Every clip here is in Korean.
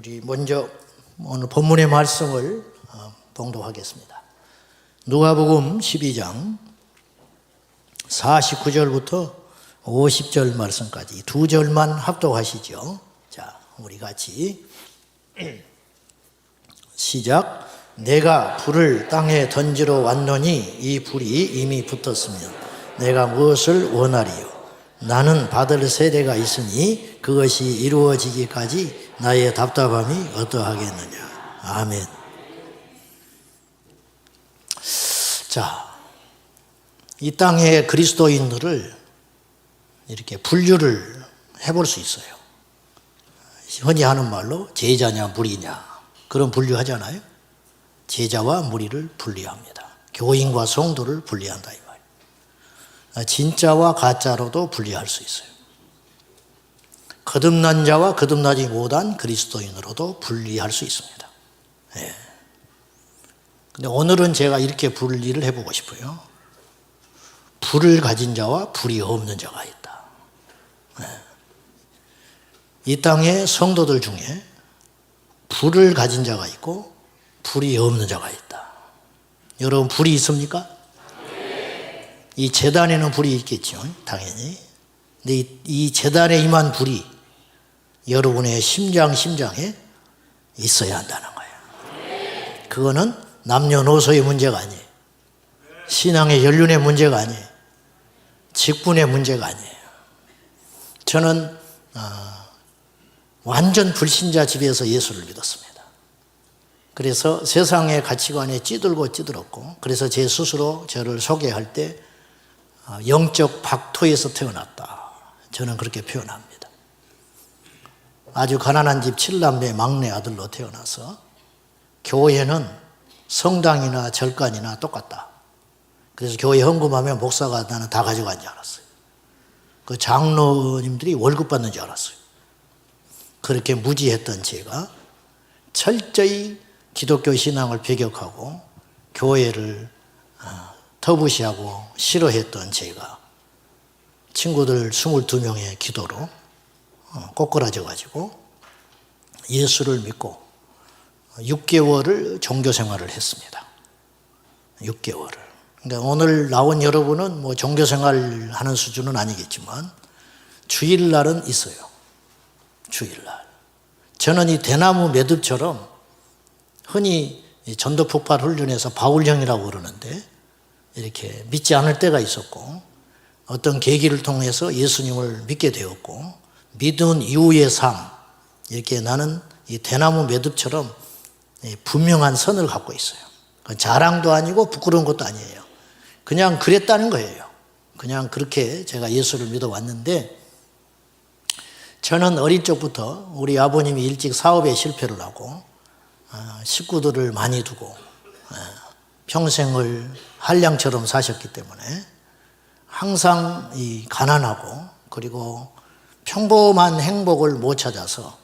우리 먼저 오늘 본문의 말씀을 봉독하겠습니다. 누가복음 12장 49절부터 50절 말씀까지 두 절만 합독하시죠. 자, 우리 같이 시작. 내가 불을 땅에 던지러 왔노니 이 불이 이미 붙었으면 내가 무엇을 원하리요? 나는 받을 세대가 있으니 그것이 이루어지기까지 나의 답답함이 어떠하겠느냐. 아멘. 자, 이 땅의 그리스도인들을 이렇게 분류를 해볼 수 있어요. 흔히 하는 말로 제자냐 무리냐 그런 분류하잖아요. 제자와 무리를 분리합니다. 교인과 성도를 분리한다 이 말이에요. 진짜와 가짜로도 분리할 수 있어요. 거듭난 자와 거듭나지 못한 그리스도인으로도 분리할 수 있습니다. 예. 근데 오늘은 제가 이렇게 분리를 해보고 싶어요. 불을 가진 자와 불이 없는 자가 있다. 예. 이 땅의 성도들 중에 불을 가진 자가 있고 불이 없는 자가 있다. 여러분 불이 있습니까? 네. 이 제단에는 불이 있겠죠, 당연히. 근데 이 제단에 임한 불이 여러분의 심장에 있어야 한다는 거예요. 네. 그거는 남녀노소의 문제가 아니에요. 신앙의 연륜의 문제가 아니에요. 직분의 문제가 아니에요. 저는 완전 불신자 집에서 예수를 믿었습니다. 그래서 세상의 가치관에 찌들었고 그래서 제 스스로 저를 소개할 때 영적 박토에서 태어났다. 저는 그렇게 표현합니다. 아주 가난한 집 7남매 막내 아들로 태어나서 교회는 성당이나 절간이나 똑같다. 그래서 교회 헌금하면 목사가 나는 다 가져간 줄 알았어요. 그 장로님들이 월급 받는 줄 알았어요. 그렇게 무지했던 제가 철저히 기독교 신앙을 배격하고 교회를 터부시하고 싫어했던 제가 친구들 22명의 기도로 꼬꾸라져 가지고 예수를 믿고 6개월을 종교 생활을 했습니다. 6개월을. 그러니까 오늘 나온 여러분은 뭐 종교 생활하는 수준은 아니겠지만 주일날은 있어요. 주일날. 저는 이 대나무 매듭처럼 흔히 전도 폭발 훈련에서 바울형이라고 그러는데 이렇게 믿지 않을 때가 있었고 어떤 계기를 통해서 예수님을 믿게 되었고 믿은 이후의 삶 이렇게 나는 이 대나무 매듭처럼 분명한 선을 갖고 있어요. 자랑도 아니고 부끄러운 것도 아니에요. 그냥 그랬다는 거예요. 그냥 그렇게 제가 예수를 믿어왔는데 저는 어릴 적부터 우리 아버님이 일찍 사업에 실패를 하고 식구들을 많이 두고 평생을 한량처럼 사셨기 때문에 항상 이 가난하고 그리고 평범한 행복을 못 찾아서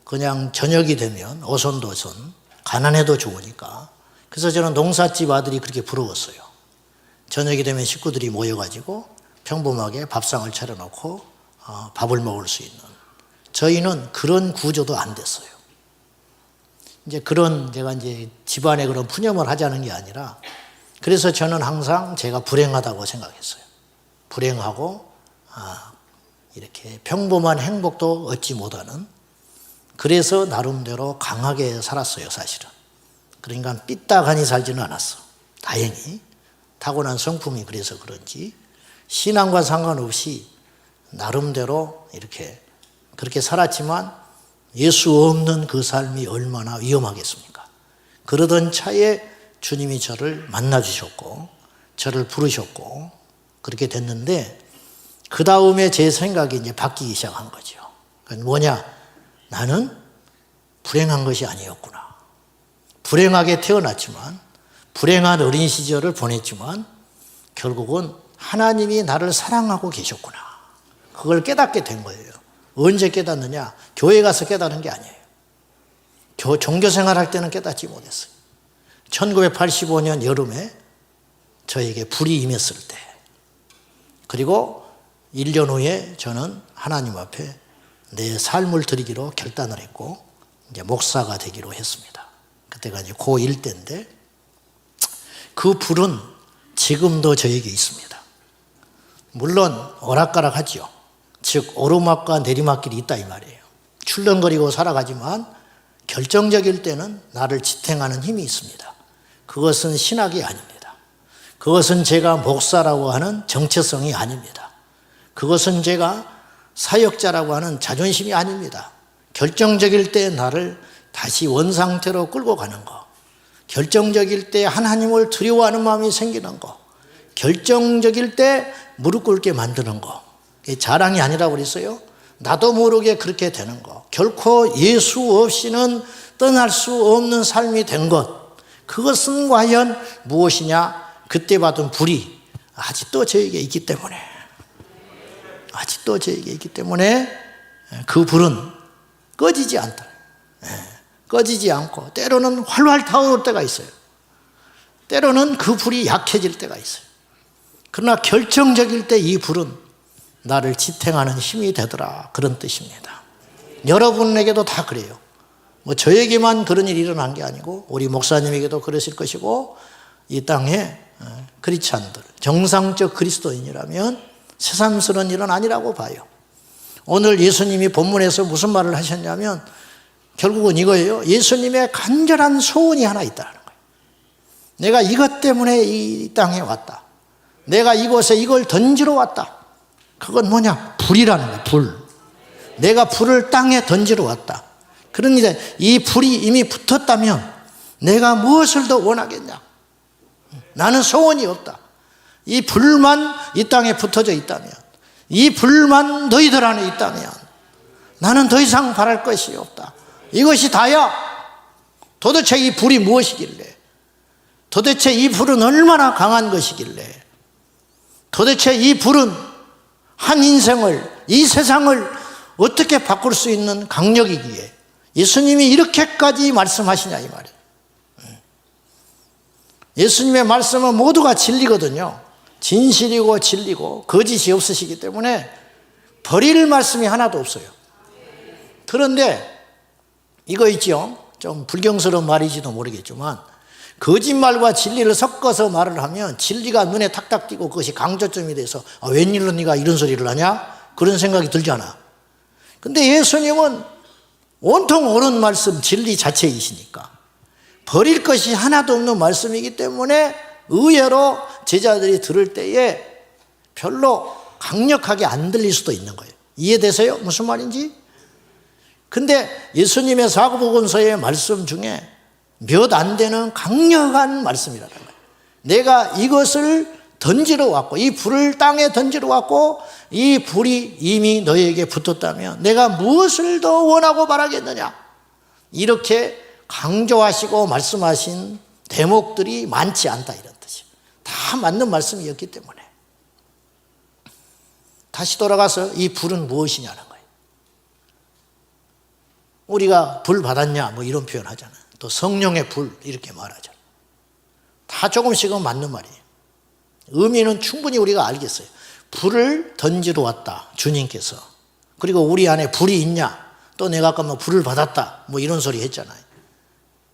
그냥 저녁이 되면 오손도손 가난해도 좋으니까 그래서 저는 농사집 아들이 그렇게 부러웠어요. 저녁이 되면 식구들이 모여가지고 평범하게 밥상을 차려놓고 밥을 먹을 수 있는 저희는 그런 구조도 안 됐어요. 제가 이제 집안에 그런 푸념을 하자는 게 아니라 그래서 저는 항상 제가 불행하다고 생각했어요. 불행하고 이렇게 평범한 행복도 얻지 못하는 그래서 나름대로 강하게 살았어요, 사실은. 그러니까 삐딱하니 살지는 않았어. 다행히. 타고난 성품이 그래서 그런지 신앙과 상관없이 나름대로 이렇게 그렇게 살았지만 예수 없는 그 삶이 얼마나 위험하겠습니까? 그러던 차에 주님이 저를 만나주셨고 저를 부르셨고 그렇게 됐는데 그 다음에 제 생각이 이제 바뀌기 시작한 거죠. 그건 뭐냐? 나는 불행한 것이 아니었구나. 불행하게 태어났지만 불행한 어린 시절을 보냈지만 결국은 하나님이 나를 사랑하고 계셨구나. 그걸 깨닫게 된 거예요. 언제 깨닫느냐? 교회 가서 깨닫는 게 아니에요. 종교 생활할 때는 깨닫지 못했어요. 1985년 여름에 저에게 불이 임했을 때 그리고 1년 후에 저는 하나님 앞에 내 삶을 드리기로 결단을 했고 이제 목사가 되기로 했습니다. 그때가 이제 고1 때인데 그 불은 지금도 저에게 있습니다. 물론 오락가락하죠. 즉 오르막과 내리막길이 있다 이 말이에요. 출렁거리고 살아가지만 결정적일 때는 나를 지탱하는 힘이 있습니다. 그것은 신학이 아닙니다. 그것은 제가 목사라고 하는 정체성이 아닙니다. 그것은 제가 사역자라고 하는 자존심이 아닙니다. 결정적일 때 나를 다시 원상태로 끌고 가는 거, 결정적일 때 하나님을 두려워하는 마음이 생기는 거, 결정적일 때 무릎 꿇게 만드는 거, 이게 자랑이 아니라고 그랬어요. 나도 모르게 그렇게 되는 거, 결코 예수 없이는 떠날 수 없는 삶이 된 것, 그것은 과연 무엇이냐? 그때 받은 불이 아직도 저에게 있기 때문에, 그 불은 꺼지지 않다. 꺼지지 않고 때로는 활활 타오를 때가 있어요. 때로는 그 불이 약해질 때가 있어요. 그러나 결정적일 때 이 불은 나를 지탱하는 힘이 되더라, 그런 뜻입니다. 여러분에게도 다 그래요. 뭐 저에게만 그런 일이 일어난 게 아니고 우리 목사님에게도 그러실 것이고, 이 땅에 크리스찬들, 정상적 그리스도인이라면 새삼스러운 일은 아니라고 봐요. 오늘 예수님이 본문에서 무슨 말을 하셨냐면 결국은 이거예요. 예수님의 간절한 소원이 하나 있다는 거예요. 내가 이것 때문에 이 땅에 왔다. 내가 이곳에 이걸 던지러 왔다. 그건 뭐냐? 불이라는 거예요. 불. 내가 불을 땅에 던지러 왔다. 그러니까 이 불이 이미 붙었다면 내가 무엇을 더 원하겠냐? 나는 소원이 없다. 이 불만 이 땅에 붙어져 있다면, 이 불만 너희들 안에 있다면 나는 더 이상 바랄 것이 없다. 이것이 다야. 도대체 이 불이 무엇이길래? 도대체 이 불은 얼마나 강한 것이길래? 도대체 이 불은 한 인생을, 이 세상을 어떻게 바꿀 수 있는 강력이기에 예수님이 이렇게까지 말씀하시냐 이 말이에요. 예수님의 말씀은 모두가 진리거든요. 진실이고 진리고 거짓이 없으시기 때문에 버릴 말씀이 하나도 없어요. 그런데 이거 있죠. 좀 불경스러운 말이지도 모르겠지만 거짓말과 진리를 섞어서 말을 하면 진리가 눈에 탁탁 띄고 그것이 강조점이 돼서 웬일로 네가 이런 소리를 하냐? 그런 생각이 들잖아. 근데 예수님은 온통 옳은 말씀, 진리 자체이시니까 버릴 것이 하나도 없는 말씀이기 때문에 의외로 제자들이 들을 때에 별로 강력하게 안 들릴 수도 있는 거예요. 이해되세요? 무슨 말인지? 근데 예수님의 사도복음서의 말씀 중에 몇 안 되는 강력한 말씀이라는 거예요. 내가 이것을 던지러 왔고, 이 불을 땅에 던지러 왔고, 이 불이 이미 너에게 붙었다면 내가 무엇을 더 원하고 바라겠느냐? 이렇게 강조하시고 말씀하신 대목들이 많지 않다, 이런 뜻이에요. 다 맞는 말씀이었기 때문에. 다시 돌아가서 이 불은 무엇이냐는 거예요. 우리가 불 받았냐 뭐 이런 표현 하잖아요. 또 성령의 불 이렇게 말하죠. 다 조금씩은 맞는 말이에요. 의미는 충분히 우리가 알겠어요. 불을 던지러 왔다, 주님께서. 그리고 우리 안에 불이 있냐? 또 내가 아까 뭐 불을 받았다 뭐 이런 소리 했잖아요.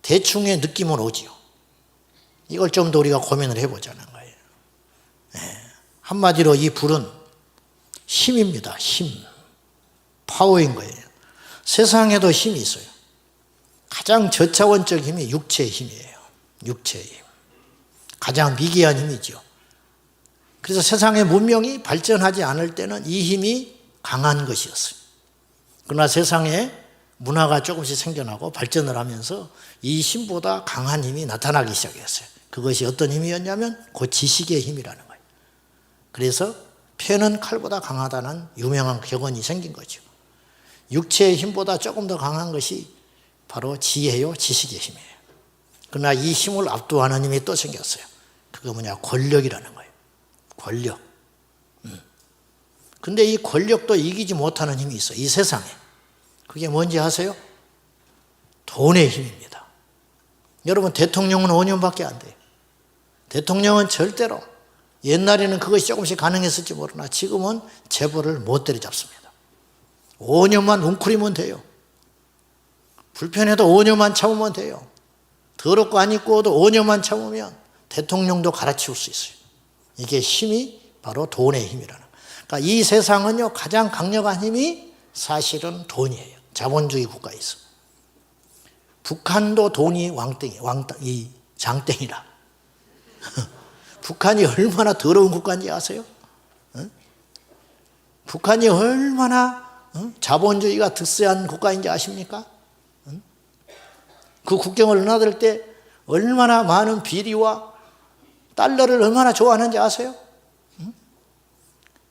대충의 느낌은 오지요. 이걸 좀 더 우리가 고민을 해보자는 거예요. 한마디로 이 불은 힘입니다. 힘. 파워인 거예요. 세상에도 힘이 있어요. 가장 저차원적 힘이 육체의 힘이에요. 육체의 힘. 가장 미개한 힘이죠. 그래서 세상의 문명이 발전하지 않을 때는 이 힘이 강한 것이었어요. 그러나 세상에 문화가 조금씩 생겨나고 발전을 하면서 이 힘보다 강한 힘이 나타나기 시작했어요. 그것이 어떤 힘이었냐면 그 지식의 힘이라는 거예요. 그래서 패는 칼보다 강하다는 유명한 격언이 생긴 거죠. 육체의 힘보다 조금 더 강한 것이 바로 지혜요, 지식의 힘이에요. 그러나 이 힘을 압도하는 힘이 또 생겼어요. 그게 뭐냐? 권력이라는 거예요. 권력. 근데 이 권력도 이기지 못하는 힘이 있어요. 이 세상에. 그게 뭔지 아세요? 돈의 힘입니다. 여러분, 대통령은 5년밖에 안 돼요. 대통령은 절대로, 옛날에는 그것이 조금씩 가능했을지 모르나 지금은 재벌을 못 때려잡습니다. 5년만 웅크리면 돼요. 불편해도 5년만 참으면 돼요. 더럽고 안 입고도 5년만 참으면 대통령도 갈아치울 수 있어요. 이게 힘이 바로 돈의 힘이라는 거예요. 그러니까 이 세상은요, 가장 강력한 힘이 사실은 돈이에요. 자본주의 국가에 있어. 북한도 돈이 이 장땡이라. 북한이 얼마나 더러운 국가인지 아세요? 북한이 얼마나 자본주의가 득세한 국가인지 아십니까? 그 국경을 넘나들 때 얼마나 많은 비리와 달러를 얼마나 좋아하는지 아세요?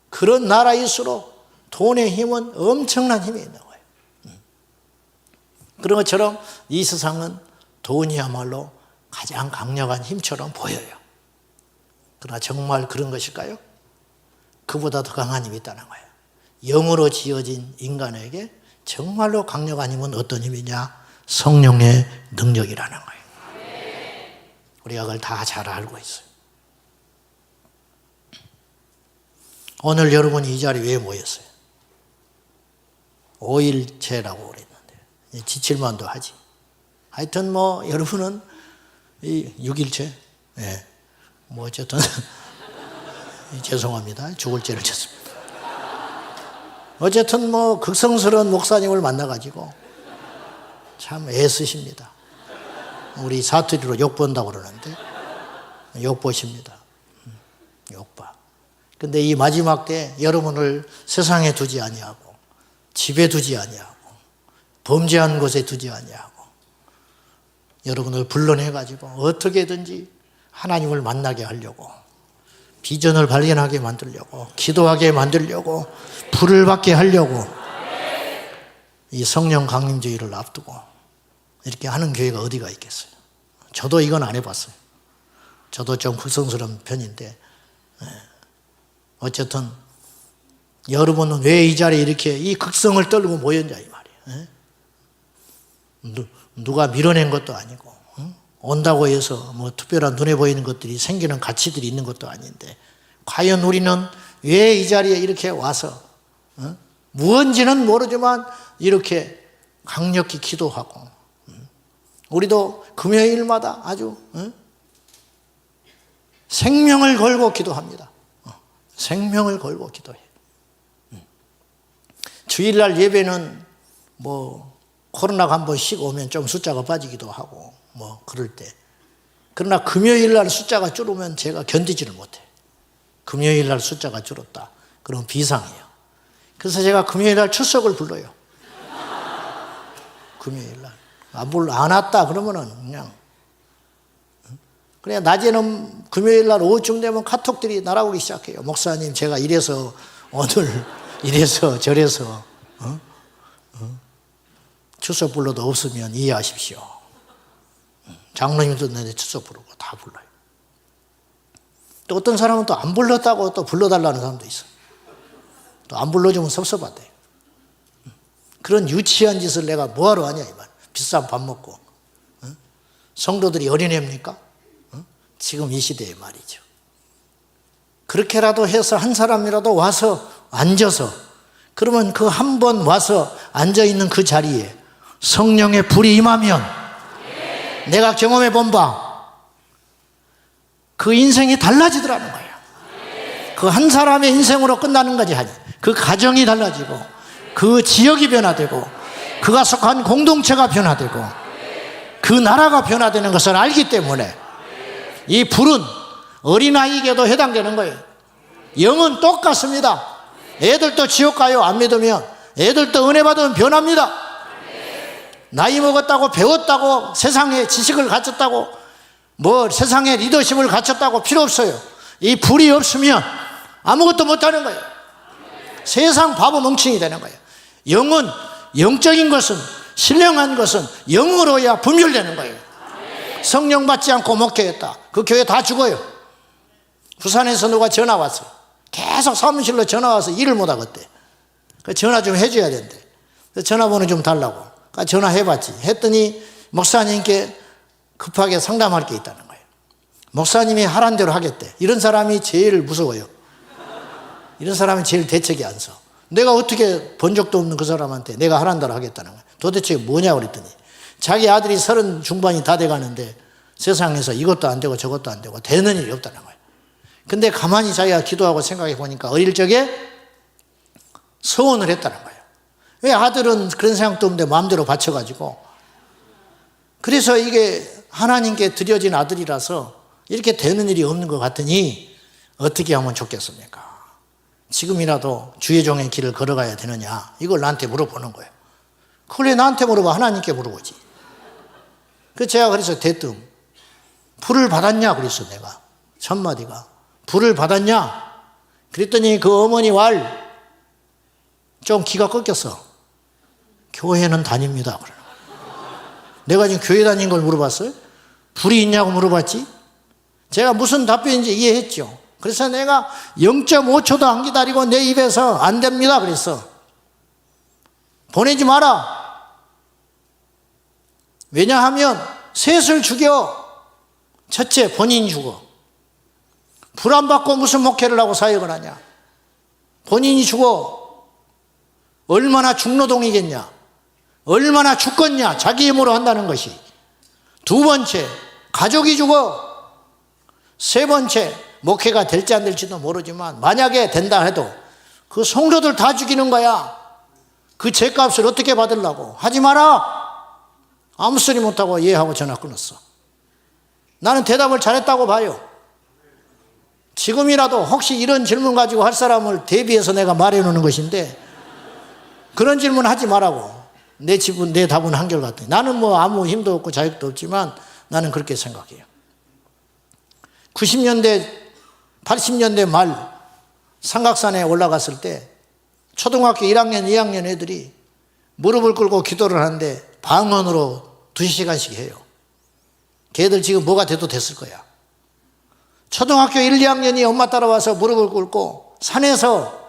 그런 나라일수록 돈의 힘은 엄청난 힘이 있는 거예요. 그런 것처럼 이 세상은 돈이야말로 가장 강력한 힘처럼 보여요. 그러나 정말 그런 것일까요? 그보다 더 강한 힘이 있다는 거예요. 영으로 지어진 인간에게 정말로 강력한 힘은 어떤 힘이냐? 성령의 능력이라는 거예요. 우리가 그걸 다 잘 알고 있어요. 오늘 여러분이 이 자리에 왜 모였어요? 5일체라고 그랬는데 지칠만도 하지. 하여튼 뭐 여러분은 이 6일체, 예, 뭐 어쨌든 죄송합니다. 죽을 죄를 졌습니다. 어쨌든 뭐 극성스러운 목사님을 만나가지고 참 애쓰십니다. 우리 사투리로 욕본다고 그러는데 욕보십니다. 욕봐. 근데 이 마지막 때 여러분을 세상에 두지 아니하고 집에 두지 아니하고 범죄한 곳에 두지 아니하고 여러분을 불러내가지고 어떻게든지 하나님을 만나게 하려고, 비전을 발견하게 만들려고, 기도하게 만들려고, 불을 받게 하려고 이 성령 강림주의를 앞두고 이렇게 하는 교회가 어디가 있겠어요? 저도 이건 안 해봤어요. 저도 좀 극성스러운 편인데 어쨌든 여러분은 왜 이 자리에 이렇게 이 극성을 떨고 모였냐 이 말이에요. 누가 밀어낸 것도 아니고 온다고 해서 뭐 특별한 눈에 보이는 것들이 생기는 가치들이 있는 것도 아닌데 과연 우리는 왜 이 자리에 이렇게 와서 무언지는 모르지만 이렇게 강력히 기도하고 우리도 금요일마다 아주 생명을 걸고 기도합니다. 생명을 걸고 기도해. 주일날 예배는 뭐 코로나가 한 번씩 오면 좀 숫자가 빠지기도 하고 뭐 그럴 때, 그러나 금요일날 숫자가 줄으면 제가 견디지를 못해. 금요일날 숫자가 줄었다 그럼 비상이에요. 그래서 제가 금요일날 출석을 불러요. 금요일날 안 왔다 그러면은 그냥 낮에는 금요일날 오후쯤 되면 카톡들이 날아오기 시작해요. 목사님 제가 이래서 오늘 이래서 저래서 출석 불러도 없으면 이해하십시오. 장로님도 내 출석 부르고 다 불러요. 또 어떤 사람은 또 안 불렀다고 또 불러달라는 사람도 있어. 또 안 불러주면 섭섭하대. 그런 유치한 짓을 내가 뭐하러 하냐 이 말. 비싼 밥 먹고. 성도들이 어린애입니까? 지금 이 시대에 말이죠. 그렇게라도 해서 한 사람이라도 와서 앉아서, 그러면 그 한 번 와서 앉아있는 그 자리에 성령의 불이 임하면 내가 경험해 본 바 그 인생이 달라지더라는 거예요. 그 한 사람의 인생으로 끝나는 것이 아니에요. 그 가정이 달라지고 그 지역이 변화되고 그가 속한 공동체가 변화되고 그 나라가 변화되는 것을 알기 때문에 이 불은 어린아이에게도 해당되는 거예요. 영은 똑같습니다. 애들도 지옥 가요. 안 믿으면. 애들도 은혜 받으면 변합니다. 나이 먹었다고 배웠다고 세상에 지식을 갖췄다고 뭐 세상에 리더십을 갖췄다고 필요 없어요. 이 불이 없으면 아무것도 못하는 거예요. 세상 바보 멍청이 되는 거예요. 영은, 영적인 것은, 신령한 것은 영으로야 분별되는 거예요. 성령 받지 않고 목회했다. 그 교회 다 죽어요. 부산에서 누가 전화 왔어요. 계속 사무실로 전화 와서 일을 못 하겠대. 전화 좀 해줘야 된대. 전화번호 좀 달라고. 전화해봤지. 했더니 목사님께 급하게 상담할 게 있다는 거예요. 목사님이 하란 대로 하겠대. 이런 사람이 제일 무서워요. 이런 사람이 제일 대책이 안 서. 내가 어떻게 본 적도 없는 그 사람한테 내가 하란 대로 하겠다는 거예요. 도대체 뭐냐 그랬더니 자기 아들이 30 중반이 다 돼가는데 세상에서 이것도 안 되고 저것도 안 되고 되는 일이 없다는 거예요. 근데 가만히 자기가 기도하고 생각해 보니까 어릴 적에 서원을 했다는 거예요. 왜 아들은 그런 생각도 없는데 마음대로 바쳐가지고. 그래서 이게 하나님께 드려진 아들이라서 이렇게 되는 일이 없는 것 같으니 어떻게 하면 좋겠습니까? 지금이라도 주의 종의 길을 걸어가야 되느냐, 이걸 나한테 물어보는 거예요. 그걸 왜 나한테 물어봐? 하나님께 물어보지. 제가 그래서 대뜸 불을 받았냐 그랬어. 내가 첫마디가 불을 받았냐 그랬더니 그 어머니 왈 좀 기가 꺾였어. 교회는 다닙니다. 내가 지금 교회 다닌 걸 물어봤어요? 불이 있냐고 물어봤지? 제가 무슨 답변인지 이해했죠. 그래서 내가 0.5초도 안 기다리고 내 입에서 안 됩니다 그랬어. 보내지 마라. 왜냐하면 셋을 죽여. 첫째 본인이 죽어. 불 안 받고 무슨 목회를 하고 사역을 하냐. 본인이 죽어. 얼마나 중노동이겠냐. 얼마나 죽겠냐. 자기 힘으로 한다는 것이. 두 번째 가족이 죽어. 세 번째 목회가 될지 안 될지도 모르지만 만약에 된다 해도 그 성도들 다 죽이는 거야. 그 죄값을 어떻게 받으려고. 하지 마라. 아무 소리 못하고 예 하고 전화 끊었어. 나는 대답을 잘했다고 봐요. 지금이라도 혹시 이런 질문 가지고 할 사람을 대비해서 내가 말해놓는 것인데 그런 질문 하지 말라고. 내 집은, 내 답은 한결같아. 나는 뭐 아무 힘도 없고 자격도 없지만 나는 그렇게 생각해요. 90년대 80년대 말 삼각산에 올라갔을 때 초등학교 1학년 2학년 애들이 무릎을 꿇고 기도를 하는데 방언으로 2시간씩 해요. 걔들 지금 뭐가 돼도 됐을 거야. 초등학교 1, 2학년이 엄마 따라와서 무릎을 꿇고 산에서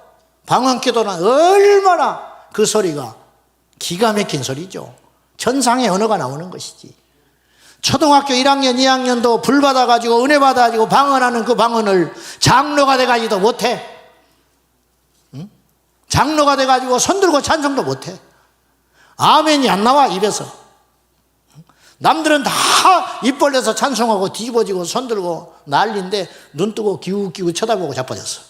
방언 기도는 얼마나 그 소리가 기가 막힌 소리죠. 천상의 언어가 나오는 것이지. 초등학교 1학년 2학년도 불 받아가지고 은혜 받아가지고 방언하는 그 방언을 장로가 돼가지고도 못해. 응? 장로가 돼가지고 손들고 찬송도 못해. 아멘이 안 나와 입에서. 남들은 다 입 벌려서 찬송하고 뒤집어지고 손들고 난리인데 눈 뜨고 기우기우 쳐다보고 자빠졌어.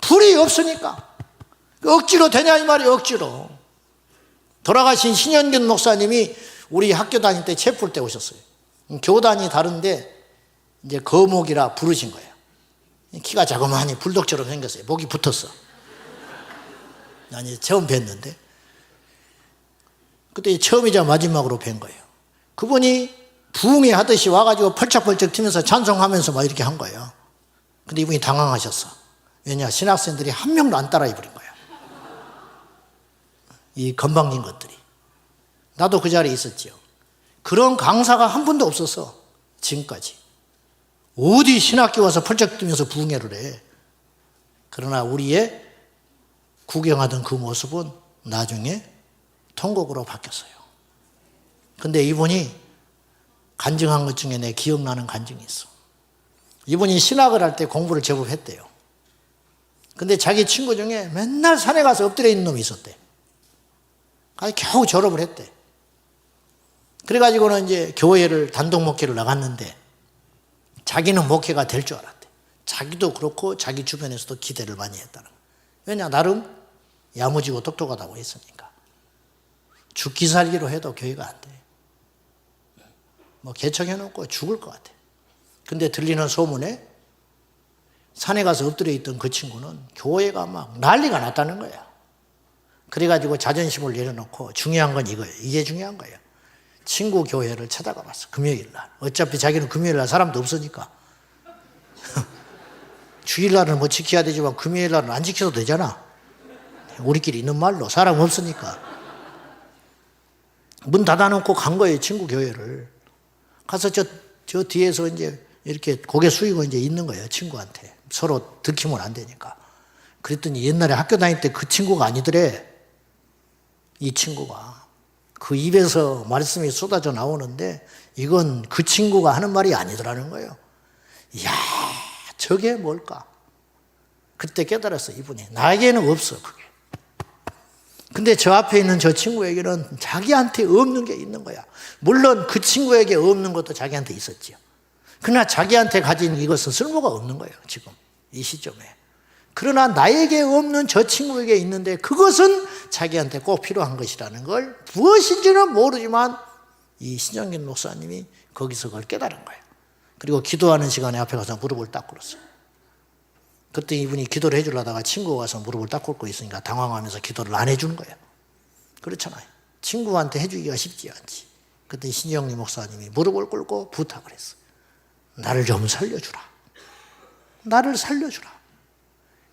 불이 없으니까. 억지로 되냐 이 말이에요. 억지로. 돌아가신 신현균 목사님이 우리 학교 다닐 때 체풀 때 오셨어요. 교단이 다른데 이제 거목이라 부르신 거예요. 키가 자그마하니 불독처럼 생겼어요. 목이 붙었어. 아니 처음 뵀는데 그때 처음이자 마지막으로 뵌 거예요. 그분이 부흥회 하듯이 와가지고 펄쩍펄쩍 튀면서 찬송하면서 막 이렇게 한 거예요. 근데 이분이 당황하셨어. 왜냐 신학생들이 한 명도 안 따라 입으린 거야. 이 건방진 것들이. 나도 그 자리에 있었죠. 그런 강사가 한 분도 없었어. 지금까지. 어디 신학교 와서 펄쩍 뛰면서 부흥회를 해. 그러나 우리의 구경하던 그 모습은 나중에 통곡으로 바뀌었어요. 근데 이분이 간증한 것 중에 내 기억나는 간증이 있어. 이분이 신학을 할 때 공부를 제법 했대요. 근데 자기 친구 중에 맨날 산에 가서 엎드려 있는 놈이 있었대. 겨우 졸업을 했대. 그래가지고는 이제 교회를 단독 목회를 나갔는데 자기는 목회가 될 줄 알았대. 자기도 그렇고 자기 주변에서도 기대를 많이 했다는 거야. 왜냐 나름 야무지고 똑똑하다고 했으니까. 죽기 살기로 해도 교회가 안 돼. 뭐 개척해놓고 죽을 것 같아. 근데 들리는 소문에 산에 가서 엎드려 있던 그 친구는 교회가 막 난리가 났다는 거야. 그래가지고 자존심을 내려놓고 중요한 건 이거예요. 이게 중요한 거예요. 친구 교회를 찾아가 봤어. 금요일날. 어차피 자기는 금요일날 사람도 없으니까. 주일날은 뭐 지켜야 되지만 금요일날은 안 지켜도 되잖아. 우리끼리 있는 말로 사람 없으니까. 문 닫아놓고 간 거예요. 친구 교회를. 가서 저 뒤에서 이제 이렇게 고개 숙이고 이제 있는 거예요. 친구한테. 서로 들키면 안 되니까. 그랬더니 옛날에 학교 다닐 때 그 친구가 아니더래. 이 친구가. 그 입에서 말씀이 쏟아져 나오는데 이건 그 친구가 하는 말이 아니더라는 거예요. 이야, 저게 뭘까? 그때 깨달았어, 이분이. 나에게는 없어, 그게. 근데 저 앞에 있는 저 친구에게는 자기한테 없는 게 있는 거야. 물론 그 친구에게 없는 것도 자기한테 있었지요. 그러나 자기한테 가진 이것은 쓸모가 없는 거예요, 지금 이 시점에. 그러나 나에게 없는 저 친구에게 있는데 그것은 자기한테 꼭 필요한 것이라는 걸 무엇인지는 모르지만 이 신정균 목사님이 거기서 그걸 깨달은 거예요. 그리고 기도하는 시간에 앞에 가서 무릎을 딱 꿇었어요. 그때 이분이 기도를 해주려다가 친구가 와서 무릎을 딱 꿇고 있으니까 당황하면서 기도를 안 해주는 거예요. 그렇잖아요. 친구한테 해주기가 쉽지 않지. 그때 신정균 목사님이 무릎을 꿇고 부탁을 했어요. 나를 좀 살려주라. 나를 살려주라.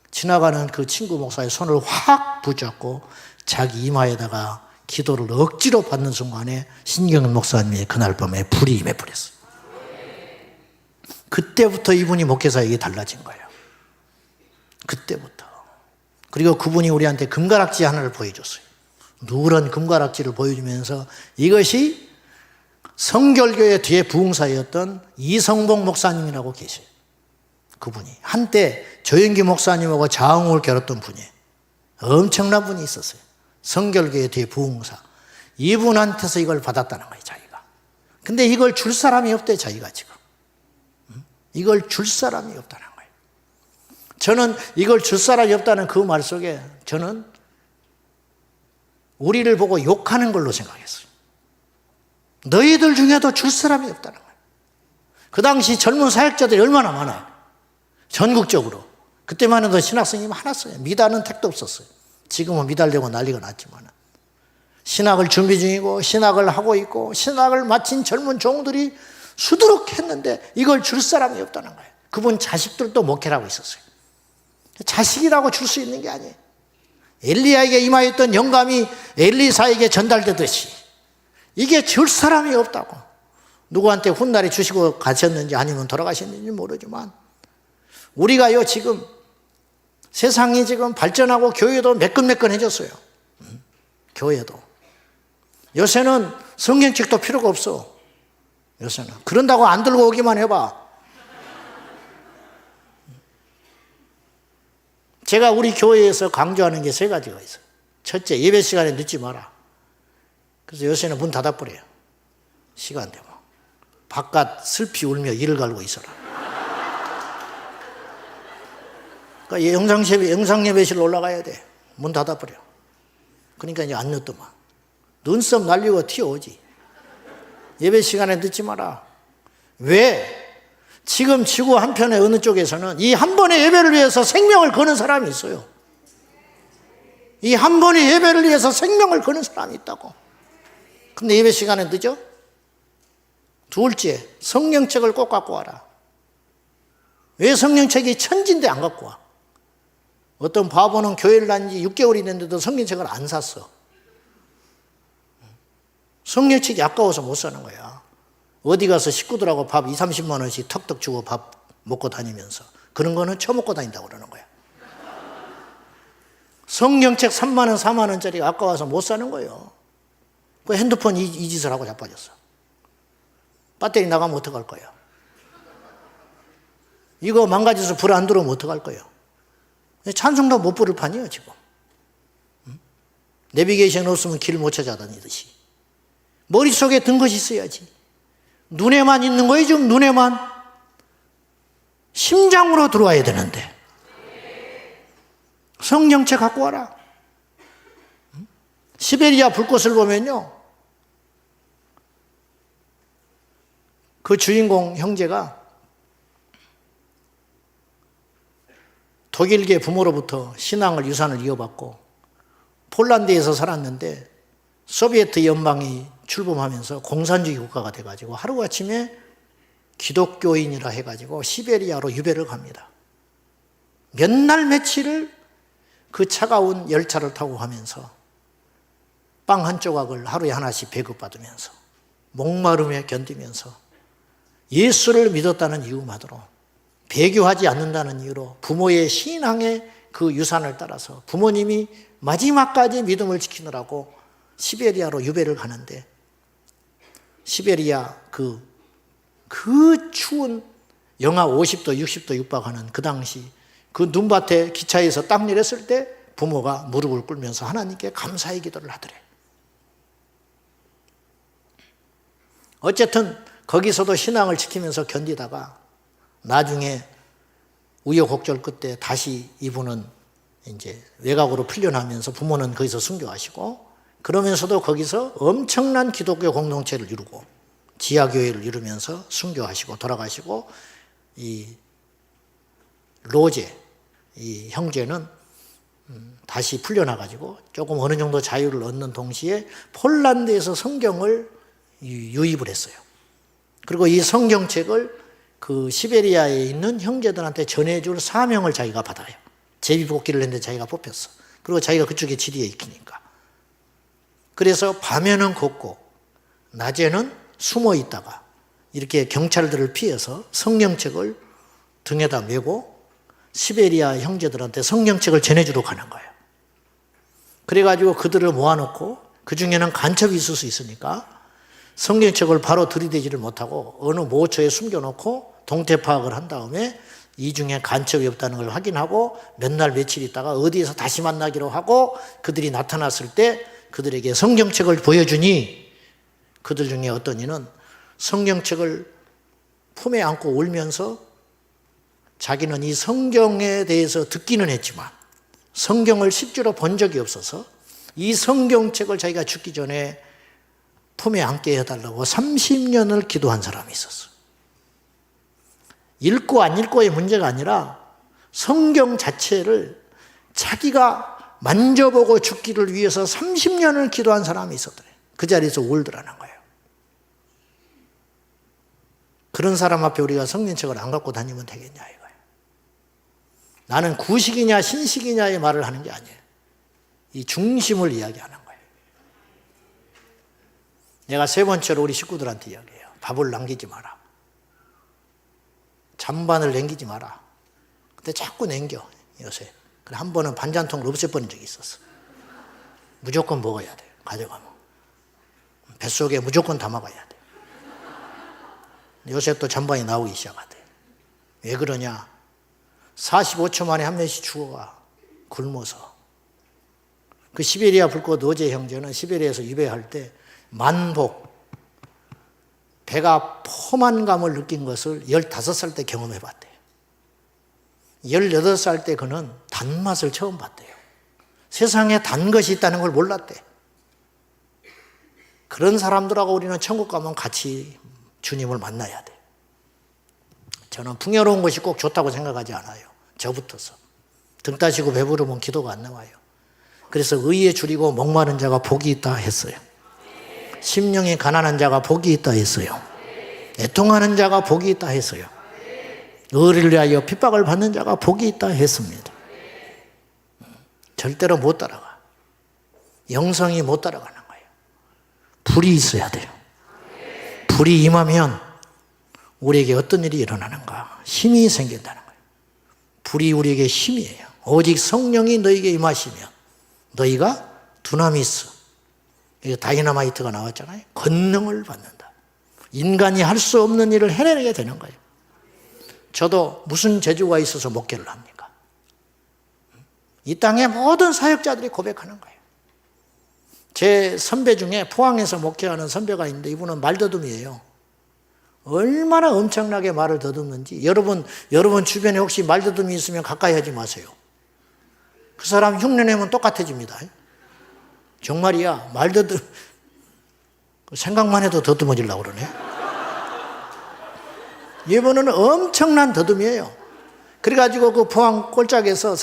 지나가는 그 친구 목사의 손을 확 붙잡고 자기 이마에다가 기도를 억지로 받는 순간에 신경은 목사님이 그날 밤에 불이 임해버렸어요. 그때부터 이분이 목회사에게 달라진 거예요. 그때부터. 그리고 그분이 우리한테 금가락지 하나를 보여줬어요. 누런 금가락지를 보여주면서 이것이 성결교회 뒤에 부흥사였던 이성봉 목사님이라고 계셔요. 그분이 한때 조영기 목사님하고 자웅을 겨뤘던 분이에요. 엄청난 분이 있었어요. 성결교회 뒤에 부흥사. 이분한테서 이걸 받았다는 거예요, 자기가. 근데 이걸 줄 사람이 없대, 자기가 지금. 이걸 줄 사람이 없다는 거예요. 저는 이걸 줄 사람이 없다는 그 말 속에 저는 우리를 보고 욕하는 걸로 생각했어요. 너희들 중에도 줄 사람이 없다는 거예요. 그 당시 젊은 사역자들이 얼마나 많아요. 전국적으로. 그때만 해도 신학생님 많았어요. 미달은 택도 없었어요. 지금은 미달되고 난리가 났지만 신학을 준비 중이고 신학을 하고 있고 신학을 마친 젊은 종들이 수두룩했는데 이걸 줄 사람이 없다는 거예요. 그분 자식들도 목회라고 있었어요. 자식이라고 줄 수 있는 게 아니에요. 엘리야에게 임하였던 영감이 엘리사에게 전달되듯이 이게 줄 사람이 없다고. 누구한테 훗날에 주시고 가셨는지 아니면 돌아가셨는지 모르지만 우리가요 지금 세상이 지금 발전하고 교회도 매끈매끈해졌어요. 교회도. 요새는 성경책도 필요가 없어. 요새는. 그런다고 안 들고 오기만 해봐. 제가 우리 교회에서 강조하는 게 세 가지가 있어요. 첫째, 예배 시간에 늦지 마라. 그래서 요새는 문 닫아버려요. 시간 되면. 바깥 슬피 울며 이를 갈고 있어라. 그러니까 영상예배실로 올라가야 돼. 문 닫아버려. 그러니까 이제 안 늦더만. 눈썹 날리고 튀어오지. 예배 시간에 늦지 마라. 왜? 지금 지구 한편의 어느 쪽에서는 이 한 번의 예배를 위해서 생명을 거는 사람이 있어요. 이 한 번의 예배를 위해서 생명을 거는 사람이 있다고. 근데 예배 시간에 늦어? 둘째, 성경책을 꼭 갖고 와라. 왜 성경책이 천지인데 안 갖고 와? 어떤 바보는 교회를 다닌 지 6개월이 됐는데도 성경책을 안 샀어. 성경책이 아까워서 못 사는 거야. 어디 가서 식구들하고 밥 20, 30만 원씩 턱턱 주고 밥 먹고 다니면서 그런 거는 처먹고 다닌다고 그러는 거야. 성경책 3만 원, 4만 원짜리가 아까워서 못 사는 거예요. 그 핸드폰 이 짓을 하고 자빠졌어. 배터리 나가면 어떡할 거예요? 이거 망가져서 불 안 들어오면 어떡할 거예요? 찬송도 못 부를 판이에요, 지금. 내비게이션 없으면 길 못 찾아다니듯이. 머릿속에 든 것이 있어야지. 눈에만 있는 거예요, 지금 눈에만. 심장으로 들어와야 되는데. 성경책 갖고 와라. 시베리아 불꽃을 보면요. 그 주인공 형제가 독일계 부모로부터 신앙을 유산을 이어받고 폴란드에서 살았는데 소비에트 연방이 출범하면서 공산주의 국가가 돼가지고 하루아침에 기독교인이라 해가지고 시베리아로 유배를 갑니다. 몇 날 며칠을 그 차가운 열차를 타고 가면서 빵 한 조각을 하루에 하나씩 배급받으면서 목마름에 견디면서 예수를 믿었다는 이유만으로 배교하지 않는다는 이유로 부모의 신앙의 그 유산을 따라서 부모님이 마지막까지 믿음을 지키느라고 시베리아로 유배를 가는데 시베리아 그 추운 영하 50도, 60도 육박하는 그 당시 그 눈밭에 기차에서 딱 내렸을 때 부모가 무릎을 꿇으면서 하나님께 감사의 기도를 하더래. 어쨌든 거기서도 신앙을 지키면서 견디다가 나중에 우여곡절 끝에 다시 이분은 이제 외곽으로 풀려나면서 부모는 거기서 순교하시고, 그러면서도 거기서 엄청난 기독교 공동체를 이루고 지하교회를 이루면서 순교하시고 돌아가시고, 이 로제 이 형제는 다시 풀려나가지고 조금 어느 정도 자유를 얻는 동시에 폴란드에서 성경을 유입을 했어요. 그리고 이 성경책을 그 시베리아에 있는 형제들한테 전해줄 사명을 자기가 받아요. 제비뽑기를 했는데 자기가 뽑혔어. 그리고 자기가 그쪽에 지리에 익히니까. 그래서 밤에는 걷고 낮에는 숨어 있다가 이렇게 경찰들을 피해서 성경책을 등에다 메고 시베리아 형제들한테 성경책을 전해주러 가는 거예요. 그래가지고 그들을 모아놓고, 그 중에는 간첩이 있을 수 있으니까 성경책을 바로 들이대지를 못하고 어느 모처에 숨겨놓고 동태 파악을 한 다음에 이 중에 간첩이 없다는 걸 확인하고 몇 날 며칠 있다가 어디에서 다시 만나기로 하고, 그들이 나타났을 때 그들에게 성경책을 보여주니 그들 중에 어떤 이는 성경책을 품에 안고 울면서 자기는 이 성경에 대해서 듣기는 했지만 성경을 실제로 본 적이 없어서 이 성경책을 자기가 죽기 전에 품에 안게 해달라고 30년을 기도한 사람이 있었어요. 읽고 안 읽고의 문제가 아니라 성경 자체를 자기가 만져보고 죽기를 위해서 30년을 기도한 사람이 있었더래. 그 자리에서 울더라는 거예요. 그런 사람 앞에 우리가 성경책을 안 갖고 다니면 되겠냐 이거예요. 나는 구식이냐 신식이냐의 말을 하는 게 아니에요. 이 중심을 이야기하는 거예요. 내가 세 번째로 우리 식구들한테 이야기해요. 밥을 남기지 마라. 잔반을 남기지 마라. 근데 자꾸 남겨 요새. 그래 한 번은 반찬통을 없애버린 적이 있었어. 무조건 먹어야 돼. 가져가면 뱃속에 무조건 담아가야 돼. 요새 또 잔반이 나오기 시작하대. 왜 그러냐? 45초 만에 한 명씩 죽어가. 굶어서. 그 시베리아 불꽃 어제 형제는 시베리아에서 유배할 때 만복, 배가 포만감을 느낀 것을 15살 때 경험해봤대요. 18살 때 그는 단맛을 처음 봤대요. 세상에 단 것이 있다는 걸 몰랐대. 그런 사람들하고 우리는 천국 가면 같이 주님을 만나야 돼. 저는 풍요로운 것이 꼭 좋다고 생각하지 않아요. 저부터서. 등 따시고 배부르면 기도가 안 나와요. 그래서 의에 줄이고 목마른 자가 복이 있다 했어요. 심령이 가난한 자가 복이 있다 했어요. 애통하는 자가 복이 있다 했어요. 의를 위하여 핍박을 받는 자가 복이 있다 했습니다. 절대로 못 따라가. 영성이 못 따라가는 거예요. 불이 있어야 돼요. 불이 임하면 우리에게 어떤 일이 일어나는가? 힘이 생긴다는 거예요. 불이 우리에게 힘이에요. 오직 성령이 너에게 임하시면 너희가 두나미스, 다이너마이트가 나왔잖아요. 권능을 받는다. 인간이 할 수 없는 일을 해내게 되는 거예요. 저도 무슨 재주가 있어서 목회를 합니까? 이 땅의 모든 사역자들이 고백하는 거예요. 제 선배 중에 포항에서 목회하는 선배가 있는데 이분은 말더듬이에요. 얼마나 엄청나게 말을 더듬는지. 여러분 주변에 혹시 말더듬이 있으면 가까이 하지 마세요. 그 사람 흉내내면 똑같아집니다. 정말이야. 말더듬 생각만 해도 더듬어지려고 그러네. 이분은 엄청난 더듬이에요. 그래가지고 그 포항 꼴짝에서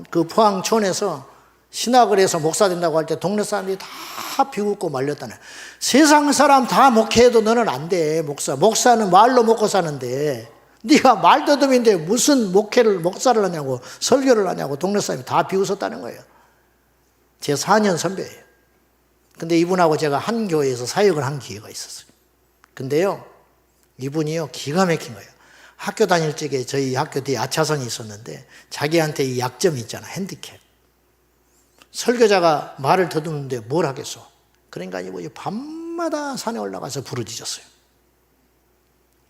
그 포항촌에서 신학을 해서 목사 된다고 할 때 동네 사람들이 다 비웃고 말렸다네. 세상 사람 다 목회해도 너는 안 돼. 목사는 말로 먹고 사는데 네가 말더듬인데 무슨 목사를 하냐고 설교를 하냐고 동네 사람이 다 비웃었다는 거예요. 제 4년 선배예요. 근데 이분하고 제가 한 교회에서 사역을 한 기회가 있었어요. 근데요, 이분이요, 기가 막힌 거예요. 학교 다닐 적에 저희 학교 뒤에 아차선이 있었는데 자기한테 이 약점이 있잖아, 핸디캡. 설교자가 말을 더듬는데 뭘 하겠어? 그러니까 이분이 밤마다 산에 올라가서 부르짖었어요.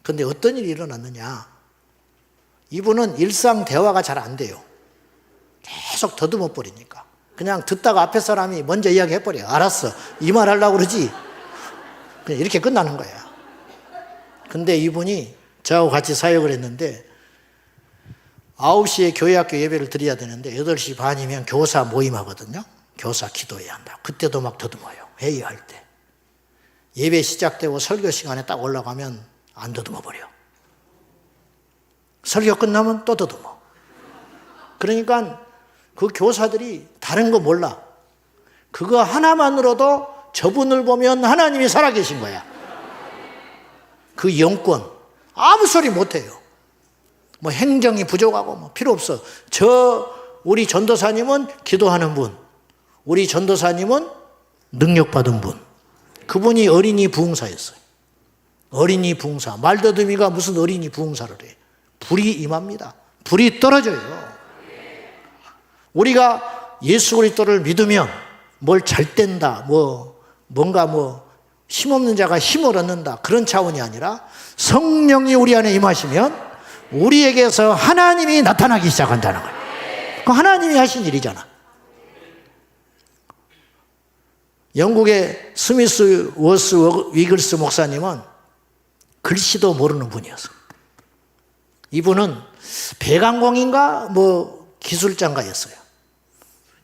근데 어떤 일이 일어났느냐? 이분은 일상 대화가 잘 안 돼요. 계속 더듬어 버리니까. 그냥 듣다가 앞에 사람이 먼저 이야기해버려. 알았어. 이 말 하려고 그러지. 그냥 이렇게 끝나는 거야. 근데 이분이 저하고 같이 사역을 했는데 9시에 교회학교 예배를 드려야 되는데 8시 반이면 교사 모임하거든요. 교사 기도해야 한다. 그때도 막 더듬어요. 회의할 때. 예배 시작되고 설교 시간에 딱 올라가면 안 더듬어 버려. 설교 끝나면 또 더듬어. 그러니까 그 교사들이 다른 거 몰라. 그거 하나만으로도 저분을 보면 하나님이 살아계신 거야. 그 영권. 아무 소리 못해요. 뭐 행정이 부족하고 뭐 필요 없어. 우리 전도사님은 기도하는 분. 우리 전도사님은 능력받은 분. 그분이 어린이 부흥사였어요. 어린이 부흥사. 말더듬이가 무슨 어린이 부흥사를 해. 불이 임합니다. 불이 떨어져요. 우리가 예수 그리스도를 믿으면 뭘 잘 뗀다, 뭔가 힘없는 자가 힘을 얻는다, 그런 차원이 아니라 성령이 우리 안에 임하시면 우리에게서 하나님이 나타나기 시작한다는 거예요. 그 하나님이 하신 일이잖아. 영국의 스미스 워스 위글스 목사님은 글씨도 모르는 분이었어. 이분은 배관공인가 기술자인가였어요.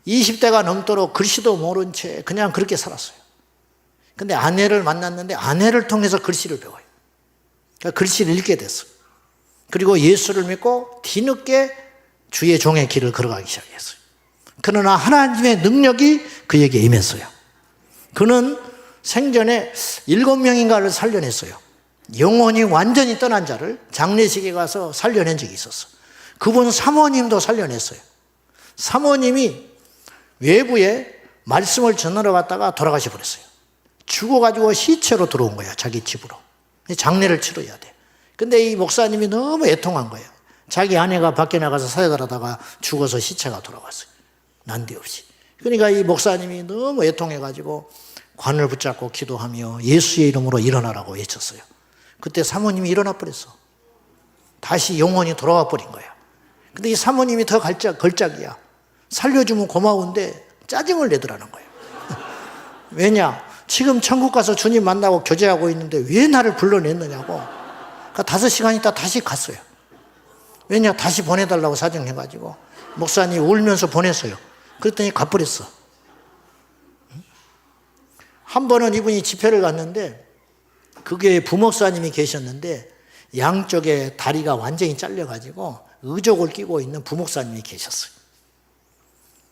20대가 넘도록 글씨도 모른 채 그냥 그렇게 살았어요. 근데 아내를 만났는데 아내를 통해서 글씨를 배워요. 그러니까 글씨를 읽게 됐어요. 그리고 예수를 믿고 뒤늦게 주의 종의 길을 걸어가기 시작했어요. 그러나 하나님의 능력이 그에게 임했어요. 그는 생전에 7명인가를 살려냈어요. 영혼이 완전히 떠난 자를 장례식에 가서 살려낸 적이 있었어. 그분 사모님도 살려냈어요. 사모님이 외부에 말씀을 전하러 갔다가 돌아가셔 버렸어요. 죽어가지고 시체로 들어온 거야, 자기 집으로. 장례를 치러야 돼. 근데 이 목사님이 너무 애통한 거예요. 자기 아내가 밖에 나가서 사역을 하다가 죽어서 시체가 돌아왔어요. 난데없이. 그러니까 이 목사님이 너무 애통해가지고 관을 붙잡고 기도하며 예수의 이름으로 일어나라고 외쳤어요. 그때 사모님이 일어나 버렸어. 다시 영혼이 돌아와 버린 거야. 근데 이 사모님이 더 걸작이야. 살려주면 고마운데 짜증을 내더라는 거예요. 왜냐? 지금 천국 가서 주님 만나고 교제하고 있는데 왜 나를 불러냈느냐고. 그러니까 5시간 있다 다시 갔어요. 왜냐? 다시 보내달라고 사정해가지고 목사님이 울면서 보냈어요. 그랬더니 가버렸어. 한 번은 이분이 집회를 갔는데 그게 부목사님이 계셨는데 양쪽에 다리가 완전히 잘려가지고 의족을 끼고 있는 부목사님이 계셨어요.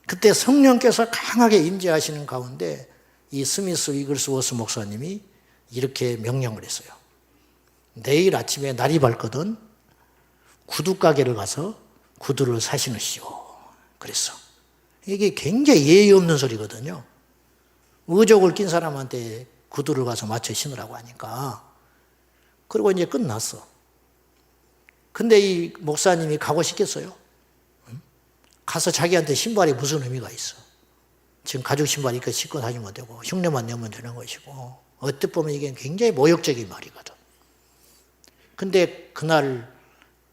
그때 성령께서 강하게 임재하시는 가운데 이 스미스 위글스 워스 목사님이 이렇게 명령을 했어요. 내일 아침에 날이 밝거든 구두가게를 가서 구두를 사시느시오. 그랬어. 이게 굉장히 예의 없는 소리거든요. 의족을 낀 사람한테 구두를 가서 맞춰 신으라고 하니까. 그리고 이제 끝났어. 근데 이 목사님이 가고 싶겠어요? 가서 자기한테 신발이 무슨 의미가 있어? 지금 가죽 신발 이렇게 신고 다니면 되고 흉내만 내면 되는 것이고 어떻게 보면 이게 굉장히 모욕적인 말이거든. 근데 그날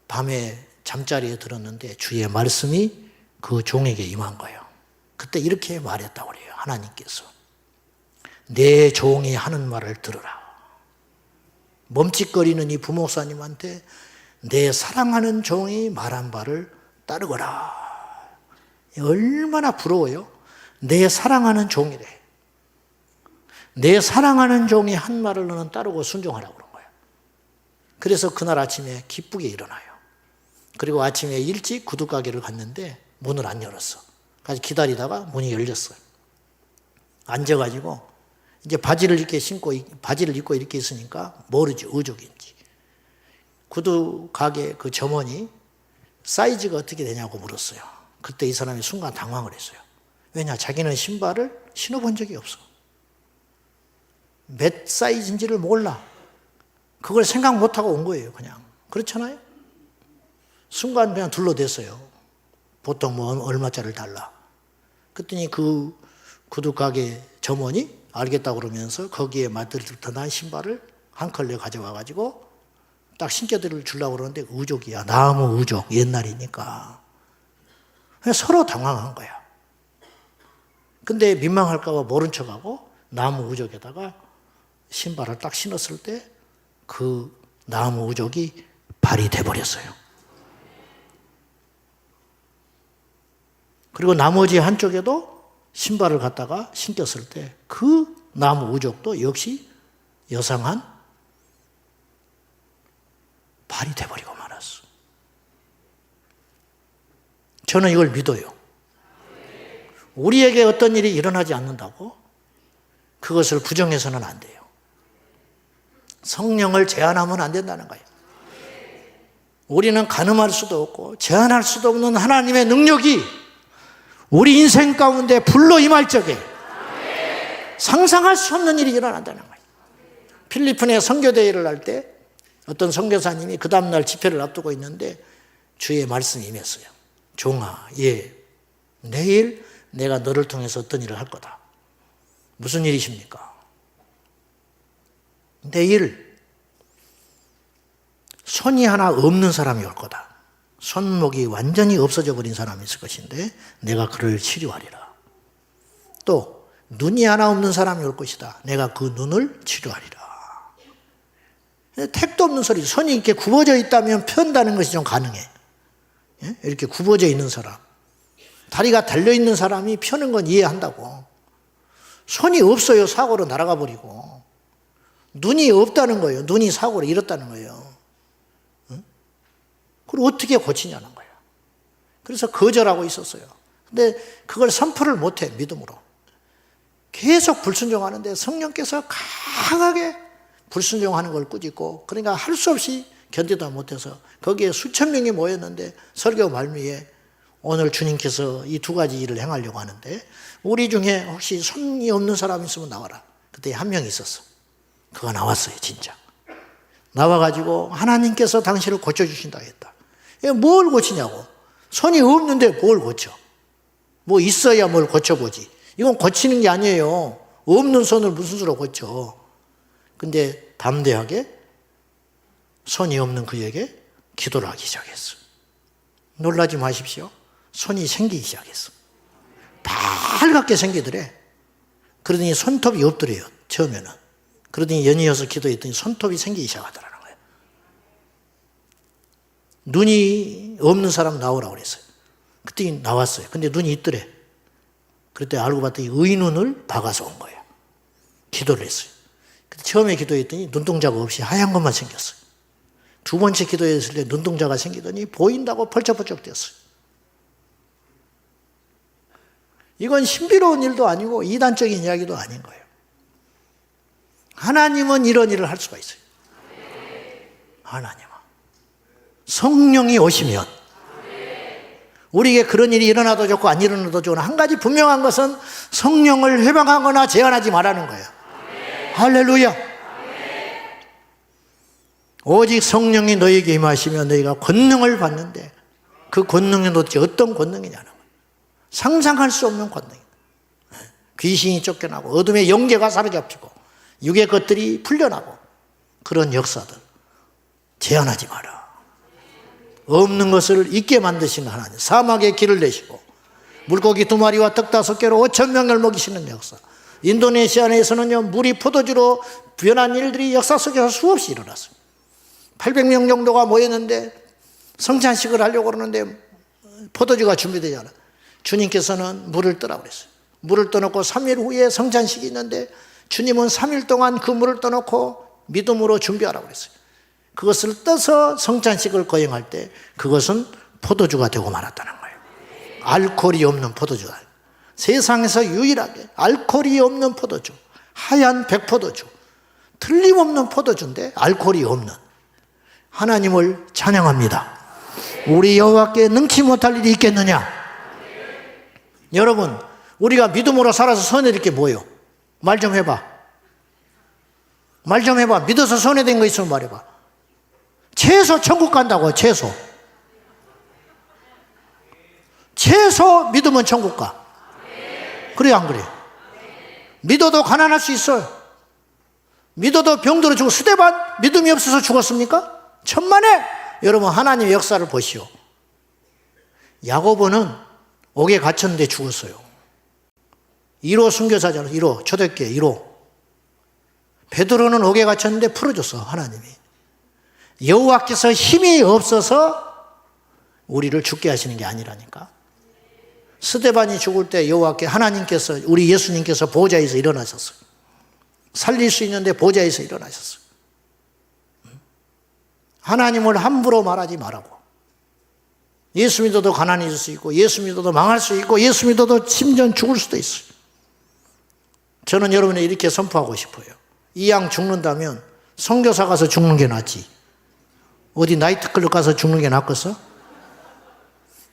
밤에 잠자리에 들었는데 주의 말씀이 그 종에게 임한 거예요. 그때 이렇게 말했다고 그래요. 하나님께서 내 종이 하는 말을 들으라. 멈칫거리는 이 부목사님한테 내 사랑하는 종이 말한 바를 따르거라. 얼마나 부러워요. 내 사랑하는 종이래. 내 사랑하는 종이 한 말을 너는 따르고 순종하라고 그런 거야. 그래서 그날 아침에 기쁘게 일어나요. 그리고 아침에 일찍 구두가게를 갔는데 문을 안 열었어. 그래서 기다리다가 문이 열렸어요. 앉아가지고 이제 바지를 입고 이렇게 있으니까 모르지 의족인지. 구두가게 그 점원이 사이즈가 어떻게 되냐고 물었어요. 그때 이 사람이 순간 당황을 했어요. 왜냐? 자기는 신발을 신어본 적이 없어. 몇 사이즈인지를 몰라. 그걸 생각 못하고 온 거예요, 그냥. 그렇잖아요? 순간 그냥 둘러댔어요. 보통 뭐 얼마짜리를 달라. 그랬더니 그 구두가게 점원이 알겠다고 그러면서 거기에 맞들듯한 신발을 한 컬레 가져와가지고 딱 신겨드릴 주려고 그러는데 의족이야. 나무 의족. 옛날이니까. 그냥 서로 당황한 거야. 근데 민망할까 봐 모른 척하고 나무 우족에다가 신발을 딱 신었을 때 그 나무 우족이 발이 돼버렸어요. 그리고 나머지 한쪽에도 신발을 갖다가 신겼을 때 그 나무 우족도 역시 여상한 발이 돼버리고 말았어. 저는 이걸 믿어요. 우리에게 어떤 일이 일어나지 않는다고 그것을 부정해서는 안 돼요. 성령을 제한하면 안 된다는 거예요. 우리는 가늠할 수도 없고 제한할 수도 없는 하나님의 능력이 우리 인생 가운데 불로 임할 적에 상상할 수 없는 일이 일어난다는 거예요. 필리핀에 선교대회를 할 때 어떤 선교사님이 그 다음날 집회를 앞두고 있는데 주의 말씀이 임했어요. 종아, 내일 내가 너를 통해서 어떤 일을 할 거다. 무슨 일이십니까? 내일 손이 하나 없는 사람이 올 거다. 손목이 완전히 없어져 버린 사람이 있을 것인데 내가 그를 치료하리라. 또 눈이 하나 없는 사람이 올 것이다. 내가 그 눈을 치료하리라. 택도 없는 소리. 손이 이렇게 굽어져 있다면 편다는 것이 좀 가능해. 이렇게 굽어져 있는 사람, 다리가 달려있는 사람이 펴는 건 이해한다고. 손이 없어요. 사고로 날아가 버리고. 눈이 없다는 거예요. 눈이 사고로 잃었다는 거예요. 그걸 어떻게 고치냐는 거예요. 그래서 거절하고 있었어요. 근데 그걸 선포를 못해, 믿음으로. 계속 불순종하는데 성령께서 강하게 불순종하는 걸 꾸짖고, 그러니까 할 수 없이 견디다 못해서 거기에 수천 명이 모였는데 설교 말미에 오늘 주님께서 이 두 가지 일을 행하려고 하는데 우리 중에 혹시 손이 없는 사람 있으면 나와라. 그때 한 명 있었어. 그가 나왔어요. 진짜 나와가지고 하나님께서 당신을 고쳐주신다 했다. 뭘 고치냐고. 손이 없는데 뭘 고쳐. 뭐 있어야 뭘 고쳐보지. 이건 고치는 게 아니에요. 없는 손을 무슨 수로 고쳐. 근데 담대하게 손이 없는 그에게 기도를 하기 시작했어. 놀라지 마십시오. 손이 생기기 시작했어. 밝게 생기더래. 그러더니 손톱이 없더래요. 처음에는. 그러더니 연이어서 기도했더니 손톱이 생기기 시작하더라는 거예요. 눈이 없는 사람 나오라고 그랬어요. 그때 나왔어요. 근데 눈이 있더래. 그때 알고 봤더니 의눈을 박아서 온 거예요. 기도를 했어요. 처음에 기도했더니 눈동자가 없이 하얀 것만 생겼어요. 두 번째 기도했을 때 눈동자가 생기더니 보인다고 펄쩍펄쩍 뛰었어요. 이건 신비로운 일도 아니고 이단적인 이야기도 아닌 거예요. 하나님은 이런 일을 할 수가 있어요. 하나님은. 성령이 오시면 우리에게 그런 일이 일어나도 좋고 안 일어나도 좋은 한 가지 분명한 것은 성령을 회방하거나 제한하지 말라는 거예요. 할렐루야. 오직 성령이 너에게 임하시면 너희가 권능을 받는데 그 권능이 도대체 어떤 권능이냐는 거예요. 상상할 수 없는 권능. 귀신이 쫓겨나고 어둠의 영계가 사로잡히고 육의 것들이 풀려나고 그런 역사들 제한하지 마라. 없는 것을 있게 만드시는 하나님, 사막에 길을 내시고 물고기 2마리와 떡 5개로 5,000명을 먹이시는 역사. 인도네시아에서는요 물이 포도주로 변한 일들이 역사 속에서 수없이 일어났어요. 800명 정도가 모였는데 성찬식을 하려고 그러는데 포도주가 준비되잖아. 주님께서는 물을 떠라고 그랬어요. 물을 떠놓고 3일 후에 성찬식이 있는데 주님은 3일 동안 그 물을 떠놓고 믿음으로 준비하라고 그랬어요. 그것을 떠서 성찬식을 거행할 때 그것은 포도주가 되고 말았다는 거예요. 알코올이 없는 포도주가. 세상에서 유일하게 알코올이 없는 포도주, 하얀 백포도주, 틀림없는 포도주인데 알코올이 없는 하나님을 찬양합니다. 우리 여호와께 능치 못할 일이 있겠느냐? 여러분, 우리가 믿음으로 살아서 손해될 게 뭐예요? 말 좀 해봐. 말 좀 해봐. 믿어서 손해된 거 있으면 말해봐. 최소 천국 간다고. 최소 믿으면 천국 가. 그래 안 그래? 믿어도 가난할 수 있어요. 믿어도 병들어 죽고. 스데반 믿음이 없어서 죽었습니까? 천만에. 여러분 하나님의 역사를 보시오. 야고보는 옥에 갇혔는데 죽었어요. 1호 선교사잖아. 1호 초대교회 1호. 베드로는 옥에 갇혔는데 풀어줬어 하나님이. 여호와께서 힘이 없어서 우리를 죽게 하시는 게 아니라니까. 스데반이 죽을 때 여호와께 하나님께서 우리 예수님께서 보좌에서 일어나셨어요. 살릴 수 있는데 보좌에서 일어나셨어요. 하나님을 함부로 말하지 말라고. 예수 믿어도 가난해질 수 있고 예수 믿어도 망할 수 있고 예수 믿어도 심지어 죽을 수도 있어요. 저는 여러분에 이렇게 선포하고 싶어요. 이 양 죽는다면 선교사 가서 죽는 게 낫지. 어디 나이트클럽 가서 죽는 게 낫겠어?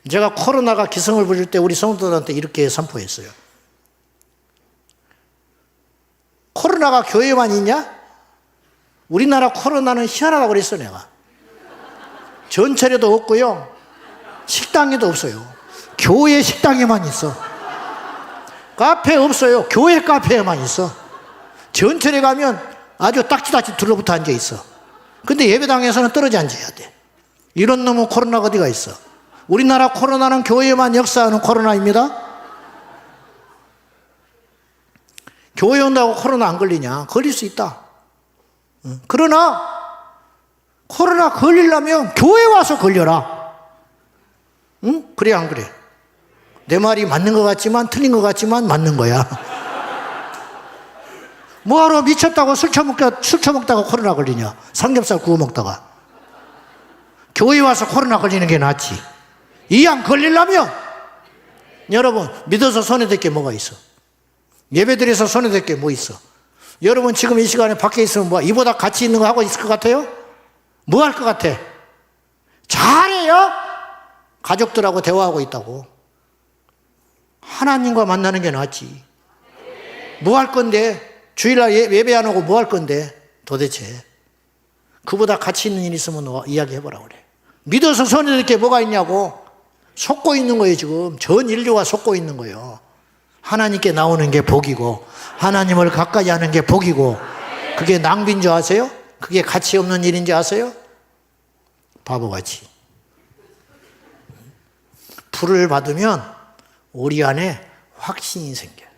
제가 코로나가 기승을 부릴 때 우리 성도들한테 이렇게 선포했어요. 코로나가 교회만 있냐? 우리나라 코로나는 희한하다고 그랬어 내가. 전철에도 없고요. 식당에도 없어요. 교회 식당에만 있어. 카페 없어요. 교회 카페에만 있어. 전철에 가면 아주 딱지딱지 둘러붙어 앉아 있어. 근데 예배당에서는 떨어져 앉아야 돼. 이런 놈은 코로나가 어디가 있어? 우리나라 코로나는 교회만 역사하는 코로나입니다. 교회 온다고 코로나 안 걸리냐? 걸릴 수 있다. 그러나 코로나 걸리려면 교회 와서 걸려라. 응? 그래 안 그래? 내 말이 맞는 것 같지만 틀린 것 같지만 맞는 거야. 뭐하러 미쳤다고 술 처먹다가 코로나 걸리냐? 삼겹살 구워 먹다가. 교회 와서 코로나 걸리는 게 낫지. 이 양 걸리려면 여러분 믿어서 손에 댈 게 뭐가 있어? 예배드려서 손에 댈 게 뭐 있어? 여러분 지금 이 시간에 밖에 있으면 뭐 이보다 가치 있는 거 하고 있을 것 같아요? 뭐 할 것 같아? 잘해요? 가족들하고 대화하고 있다고. 하나님과 만나는 게 낫지. 뭐 할 건데? 주일날 예배 안 오고 뭐 할 건데? 도대체. 그보다 가치 있는 일 있으면 이야기해보라 그래. 믿어서 손에 댈 게 뭐가 있냐고. 속고 있는 거예요 지금. 전 인류가 속고 있는 거예요. 하나님께 나오는 게 복이고 하나님을 가까이 하는 게 복이고 그게 낭비인 줄 아세요? 그게 가치 없는 일인 줄 아세요? 바보같이. 불을 받으면 우리 안에 확신이 생겨요.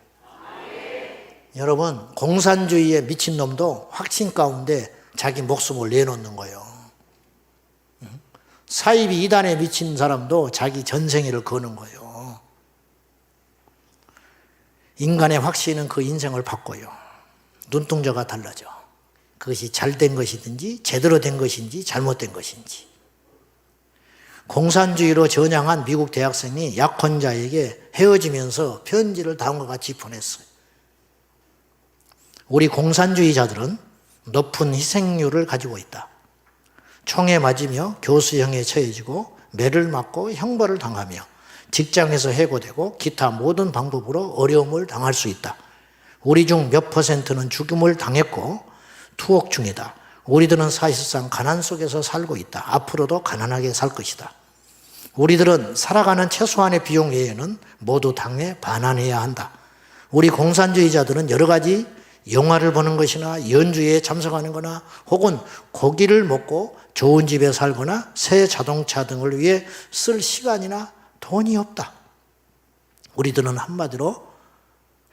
여러분 공산주의에 미친 놈도 확신 가운데 자기 목숨을 내놓는 거예요. 사이비 이단에 미친 사람도 자기 전생애를 거는 거예요. 인간의 확신은 그 인생을 바꿔요. 눈동자가 달라져. 그것이 잘된 것이든지 제대로 된 것인지 잘못된 것인지. 공산주의로 전향한 미국 대학생이 약혼자에게 헤어지면서 편지를 다음과 같이 보냈어요. 우리 공산주의자들은 높은 희생률을 가지고 있다. 총에 맞으며 교수형에 처해지고 매를 맞고 형벌을 당하며 직장에서 해고되고 기타 모든 방법으로 어려움을 당할 수 있다. 우리 중 몇 %는 죽음을 당했고 투옥 중이다. 우리들은 사실상 가난 속에서 살고 있다. 앞으로도 가난하게 살 것이다. 우리들은 살아가는 최소한의 비용 외에는 모두 당에 반환해야 한다. 우리 공산주의자들은 여러 가지 영화를 보는 것이나 연주회에 참석하는 거나 혹은 고기를 먹고 좋은 집에 살거나 새 자동차 등을 위해 쓸 시간이나 돈이 없다. 우리들은 한마디로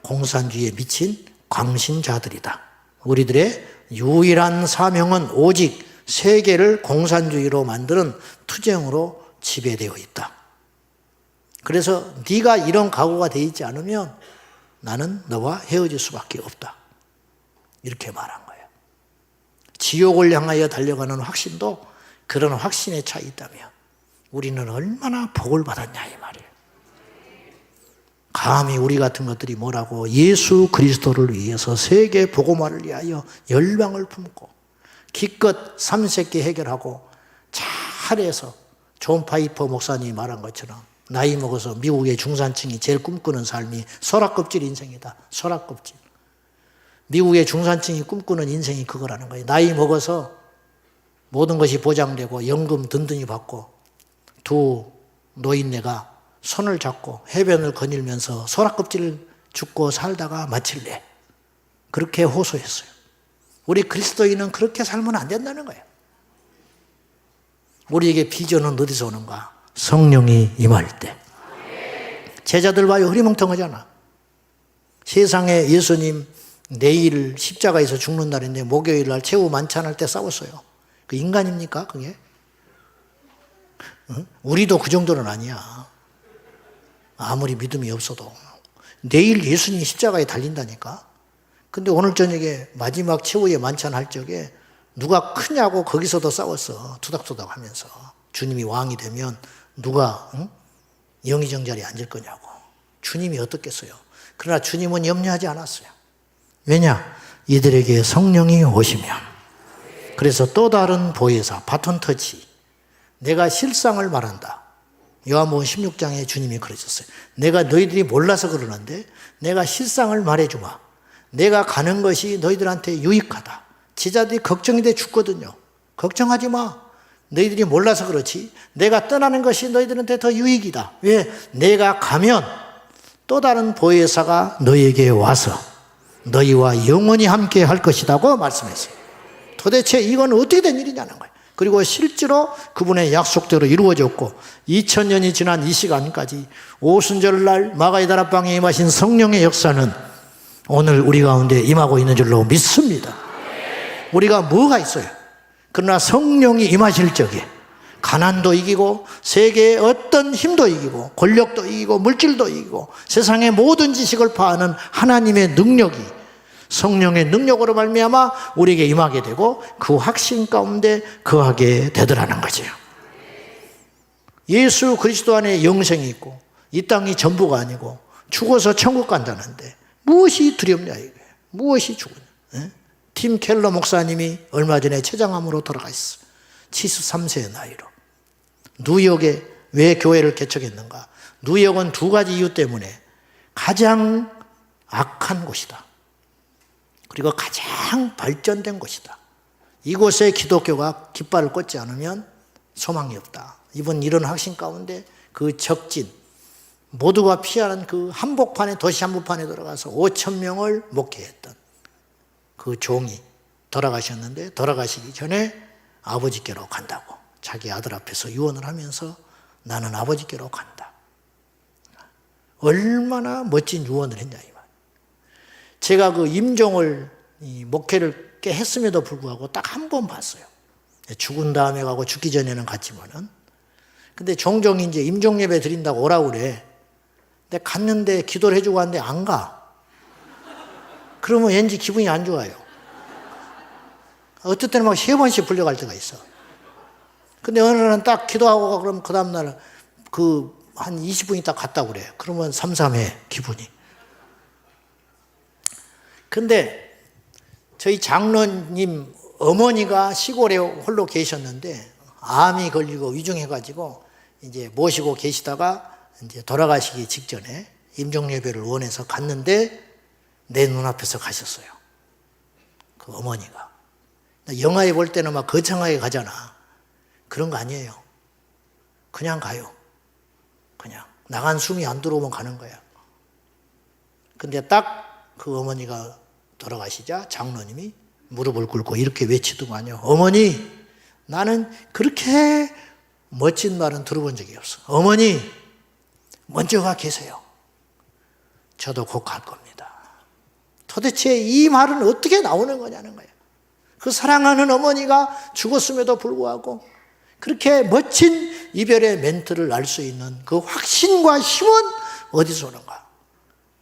공산주의에 미친 광신자들이다. 우리들의 유일한 사명은 오직 세계를 공산주의로 만드는 투쟁으로 지배되어 있다. 그래서 네가 이런 각오가 되어 있지 않으면 나는 너와 헤어질 수밖에 없다. 이렇게 말한 거예요. 지옥을 향하여 달려가는 확신도 그런 확신에 차 있다면 우리는 얼마나 복을 받았냐 이 말이에요. 감히 우리 같은 것들이 뭐라고 예수 그리스도를 위해서 세계 복음화를 위하여 열망을 품고 기껏 3세끼 해결하고 잘해서 존 파이퍼 목사님이 말한 것처럼 나이 먹어서 미국의 중산층이 제일 꿈꾸는 삶이 소라껍질 인생이다. 소라껍질. 미국의 중산층이 꿈꾸는 인생이 그거라는 거예요. 나이 먹어서 모든 것이 보장되고 연금 든든히 받고 두 노인네가 손을 잡고 해변을 거닐면서 소라껍질을 줍고 살다가 마칠래. 그렇게 호소했어요. 우리 그리스도인은 그렇게 살면 안 된다는 거예요. 우리에게 비전은 어디서 오는가? 성령이 임할 때. 제자들 봐요. 흐리멍텅하잖아. 세상에 예수님 내일 십자가에서 죽는 날인데 목요일 날 최후 만찬할 때 싸웠어요. 그 인간입니까 그게? 응? 우리도 그 정도는 아니야. 아무리 믿음이 없어도. 내일 예수님이 십자가에 달린다니까. 근데 오늘 저녁에 마지막 최후의 만찬할 적에 누가 크냐고 거기서도 싸웠어. 투닥투닥 하면서. 주님이 왕이 되면 누가 영의정 자리에 앉을 거냐고. 주님이 어떻겠어요? 그러나 주님은 염려하지 않았어요. 왜냐? 이들에게 성령이 오시면. 그래서 또 다른 보혜사, 바톤터치. 내가 실상을 말한다. 요한복음 16장에 주님이 그러셨어요. 내가 너희들이 몰라서 그러는데 내가 실상을 말해주마. 내가 가는 것이 너희들한테 유익하다. 제자들이 걱정이 돼 죽거든요. 걱정하지 마. 너희들이 몰라서 그렇지. 내가 떠나는 것이 너희들한테 더 유익이다. 왜? 내가 가면 또 다른 보혜사가 너희에게 와서 너희와 영원히 함께 할 것이라고 말씀했어요. 도대체 이건 어떻게 된 일이냐는 거예요. 그리고 실제로 그분의 약속대로 이루어졌고 2000년이 지난 이 시간까지 오순절날 마가의 다락방에 임하신 성령의 역사는 오늘 우리 가운데 임하고 있는 줄로 믿습니다. 우리가 뭐가 있어요? 그러나 성령이 임하실 적에 가난도 이기고 세계의 어떤 힘도 이기고 권력도 이기고 물질도 이기고 세상의 모든 지식을 파하는 하나님의 능력이 성령의 능력으로 말미암아 우리에게 임하게 되고 그 확신 가운데 거하게 되더라는 거죠. 예수 그리스도 안에 영생이 있고 이 땅이 전부가 아니고 죽어서 천국 간다는데 무엇이 두렵냐 이거예요. 무엇이 죽으냐. 팀 켈러 목사님이 얼마 전에 췌장암으로 돌아가셨어요. 73세의 나이로. 뉴욕에 왜 교회를 개척했는가? 뉴욕은 두 가지 이유 때문에 가장 악한 곳이다. 그리고 가장 발전된 곳이다. 이곳에 기독교가 깃발을 꽂지 않으면 소망이 없다. 이번 이런 확신 가운데 그 적진, 모두가 피하는 그 한복판에, 도시 한복판에 들어가서 5,000명을 목회했던 그 종이 돌아가셨는데 돌아가시기 전에 아버지께로 간다고 자기 아들 앞에서 유언을 하면서 나는 아버지께로 간다. 얼마나 멋진 유언을 했냐 이 말. 제가 그 임종을 목회를 꽤 했음에도 불구하고 딱 한 번 봤어요. 죽은 다음에 가고 죽기 전에는 갔지만은. 근데 종종 이제 임종 예배 드린다고 오라고 그래. 근데 갔는데 기도를 해주고 왔는데 안 가. 그러면 왠지 기분이 안 좋아요. 어떨 때는 막 3번씩 불려갈 때가 있어. 근데 어느 날은 딱 기도하고 그럼 그 다음날 한 20분 있다 갔다 그래. 그러면 삼삼해 기분이. 근데 저희 장로님 어머니가 시골에 홀로 계셨는데 암이 걸리고 위중해가지고 이제 모시고 계시다가 이제 돌아가시기 직전에 임종 예배를 원해서 갔는데 내 눈앞에서 가셨어요. 그 어머니가. 영화에 볼 때는 막 거창하게 가잖아. 그런 거 아니에요. 그냥 가요. 그냥. 나간 숨이 안 들어오면 가는 거야. 근데 딱 그 어머니가 돌아가시자 장로님이 무릎을 꿇고 이렇게 외치더만요. 어머니, 나는 그렇게 멋진 말은 들어본 적이 없어. 어머니, 먼저 가 계세요. 저도 곧 갈 겁니다. 도대체 이 말은 어떻게 나오는 거냐는 거예요. 그 사랑하는 어머니가 죽었음에도 불구하고 그렇게 멋진 이별의 멘트를 알 수 있는 그 확신과 힘은 어디서 오는가?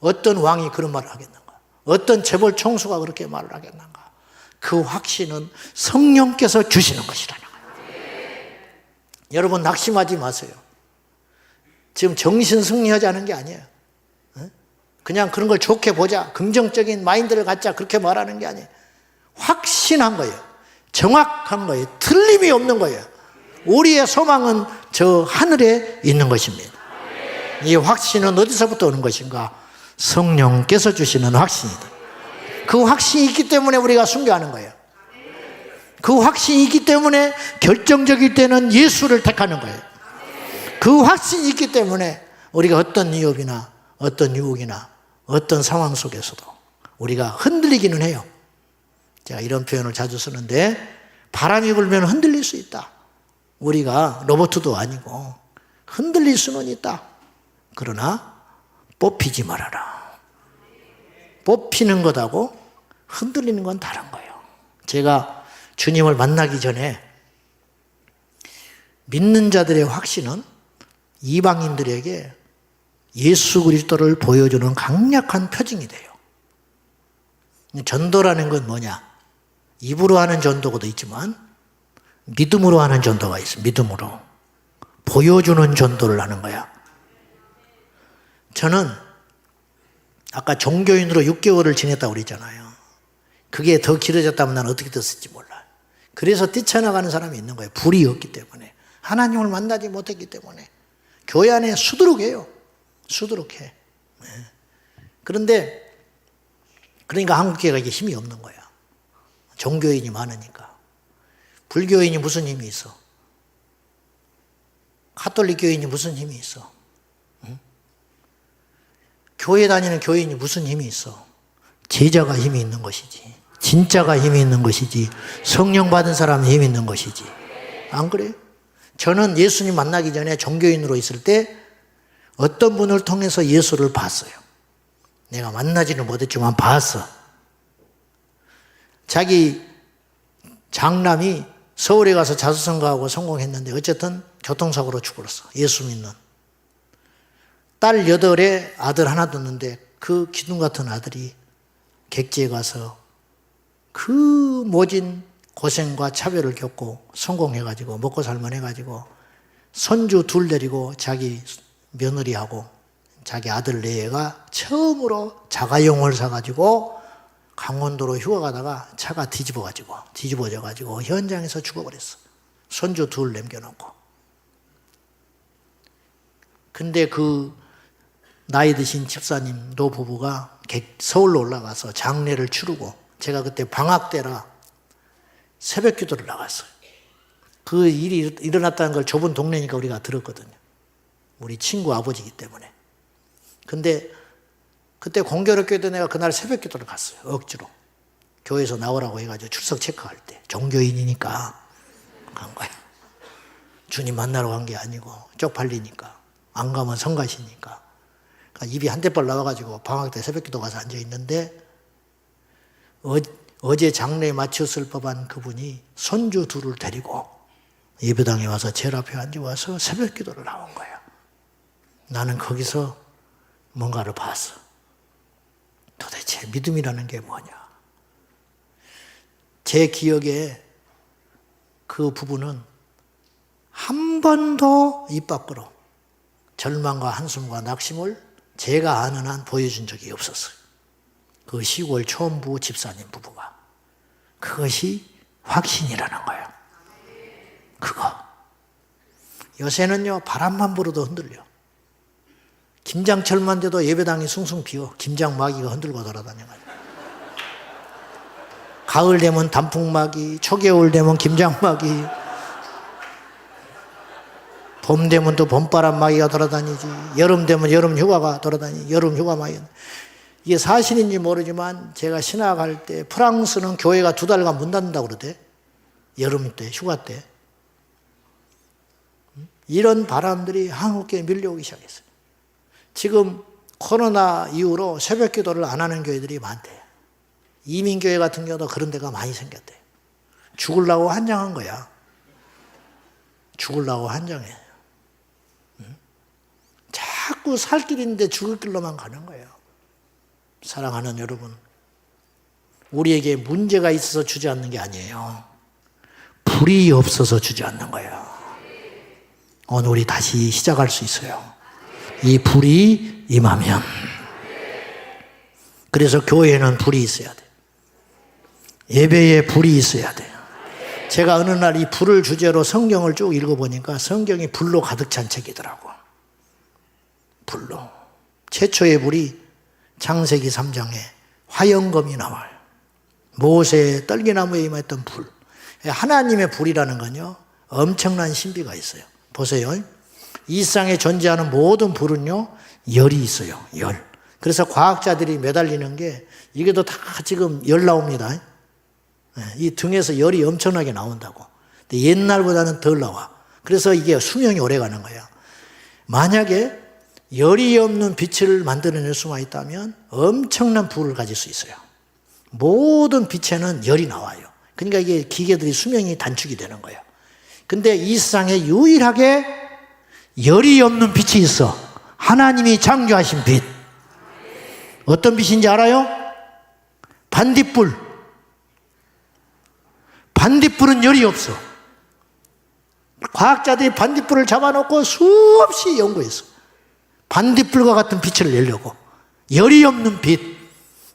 어떤 왕이 그런 말을 하겠는가? 어떤 재벌 총수가 그렇게 말을 하겠는가? 그 확신은 성령께서 주시는 것이라는 거예요. 여러분 낙심하지 마세요. 지금 정신 승리하자는 게 아니에요. 그냥 그런 걸 좋게 보자, 긍정적인 마인드를 갖자 그렇게 말하는 게 아니에요. 확신한 거예요. 정확한 거예요. 틀림이 없는 거예요. 우리의 소망은 저 하늘에 있는 것입니다. 이 확신은 어디서부터 오는 것인가? 성령께서 주시는 확신이다. 그 확신이 있기 때문에 우리가 순교하는 거예요. 그 확신이 있기 때문에 결정적일 때는 예수를 택하는 거예요. 그 확신이 있기 때문에 우리가 어떤 위협이나 어떤 유혹이나 어떤 상황 속에서도 우리가 흔들리기는 해요. 제가 이런 표현을 자주 쓰는데 바람이 불면 흔들릴 수 있다. 우리가 로봇도 아니고 흔들릴 수는 있다. 그러나 뽑히지 말아라. 뽑히는 것하고 흔들리는 건 다른 거예요. 제가 주님을 만나기 전에 믿는 자들의 확신은 이방인들에게 예수 그리스도를 보여주는 강력한 표징이 돼요. 전도라는 건 뭐냐? 입으로 하는 전도도 있지만 믿음으로 하는 전도가 있어요. 믿음으로. 보여주는 전도를 하는 거야. 저는 아까 종교인으로 6개월을 지냈다고 그랬잖아요. 그게 더 길어졌다면 난 어떻게 됐을지 몰라요. 그래서 뛰쳐나가는 사람이 있는 거예요. 불이 없기 때문에. 하나님을 만나지 못했기 때문에. 교회 안에 수두룩해요. 수두룩해. 그런데 그러니까 한국교회가 이게 힘이 없는 거야. 종교인이 많으니까. 불교인이 무슨 힘이 있어? 가톨릭 교인이 무슨 힘이 있어? 응? 교회 다니는 교인이 무슨 힘이 있어? 제자가 힘이 있는 것이지. 진짜가 힘이 있는 것이지. 성령 받은 사람이 힘이 있는 것이지. 안 그래요? 저는 예수님 만나기 전에 종교인으로 있을 때 어떤 분을 통해서 예수를 봤어요. 내가 만나지는 못했지만 봤어. 자기 장남이 서울에 가서 자수성가하고 성공했는데 어쨌든 교통사고로 죽었어. 예수 믿는. 딸 8에 아들 하나 뒀는데 그 기둥 같은 아들이 객지에 가서 그 모진 고생과 차별을 겪고 성공해가지고 먹고 살만해가지고 손주 2 데리고 자기 며느리하고 자기 아들 4애가 처음으로 자가용을 사가지고 강원도로 휴가 가다가 차가 뒤집어져가지고 현장에서 죽어버렸어. 손주 2 남겨놓고. 근데 그 나이 드신 집사님 노부부가 서울로 올라가서 장례를 치르고 제가 그때 방학 때라 새벽 기도를 나갔어요. 그 일이 일어났다는 걸 좁은 동네니까 우리가 들었거든요. 우리 친구 아버지이기 때문에. 근데 그때 공교롭게도 내가 그날 새벽 기도를 갔어요. 억지로. 교회에서 나오라고 해가지고 출석 체크할 때. 종교인이니까 간 거야. 주님 만나러 간 게 아니고 쪽팔리니까. 안 가면 성가시니까. 그러니까 입이 한대발 나와가지고 방학 때 새벽 기도 가서 앉아있는데 어제 장례에 마쳤을 법한 그분이 손주 2을 데리고 예배당에 와서 제일 앞에 앉아와서 새벽 기도를 나온 거예요. 나는 거기서 뭔가를 봤어. 도대체 믿음이라는 게 뭐냐. 제 기억에 그 부부는 한 번도 입 밖으로 절망과 한숨과 낙심을 제가 아는 한 보여준 적이 없었어요. 그 시골 초원부 집사님 부부가. 그것이 확신이라는 거예요. 그거. 요새는요, 바람만 불어도 흔들려. 김장철만 돼도 예배당이 숭숭 비어. 김장마귀가 흔들고 돌아다녀가지고. 가을 되면 단풍마귀, 초겨울 되면 김장마귀, 봄 되면 또 봄바람 마귀가 돌아다니지, 여름 되면 여름 휴가가 돌아다니지, 여름 휴가 마귀. 이게 사실인지 모르지만 제가 신학할 때 프랑스는 교회가 2달간 문 닫는다고 그러대. 여름 때, 휴가 때. 이런 바람들이 한국교회에 밀려오기 시작했어요. 지금 코로나 이후로 새벽 기도를 안 하는 교회들이 많대요. 이민교회 같은 경우도 그런 데가 많이 생겼대요. 죽으려고 한장한 거야. 죽으려고 한장해. 자꾸 살 길인데 죽을 길로만 가는 거예요. 사랑하는 여러분, 우리에게 문제가 있어서 주지 않는 게 아니에요. 불이 없어서 주지 않는 거예요. 오늘 우리 다시 시작할 수 있어요. 이 불이 임하면. 그래서 교회에는 불이 있어야 돼요. 예배에 불이 있어야 돼요. 제가 어느 날 이 불을 주제로 성경을 쭉 읽어보니까 성경이 불로 가득 찬 책이더라고. 불로. 최초의 불이 창세기 3장에 화영검이 나와요. 모세의 떨기나무에 임했던 불. 하나님의 불이라는 건요, 엄청난 신비가 있어요. 보세요. 이 세상에 존재하는 모든 불은요, 열이 있어요. 열. 그래서 과학자들이 매달리는 게 이게 다 지금 열 나옵니다. 이 등에서 열이 엄청나게 나온다고. 근데 옛날보다는 덜 나와. 그래서 이게 수명이 오래 가는 거야. 만약에 열이 없는 빛을 만들어낼 수만 있다면 엄청난 부를 가질 수 있어요. 모든 빛에는 열이 나와요. 그러니까 이게 기계들이 수명이 단축이 되는 거예요. 근데 이 세상에 유일하게 열이 없는 빛이 있어. 하나님이 창조하신 빛. 어떤 빛인지 알아요? 반딧불. 반딧불은 열이 없어. 과학자들이 반딧불을 잡아놓고 수없이 연구했어. 반딧불과 같은 빛을 내려고. 열이 없는 빛.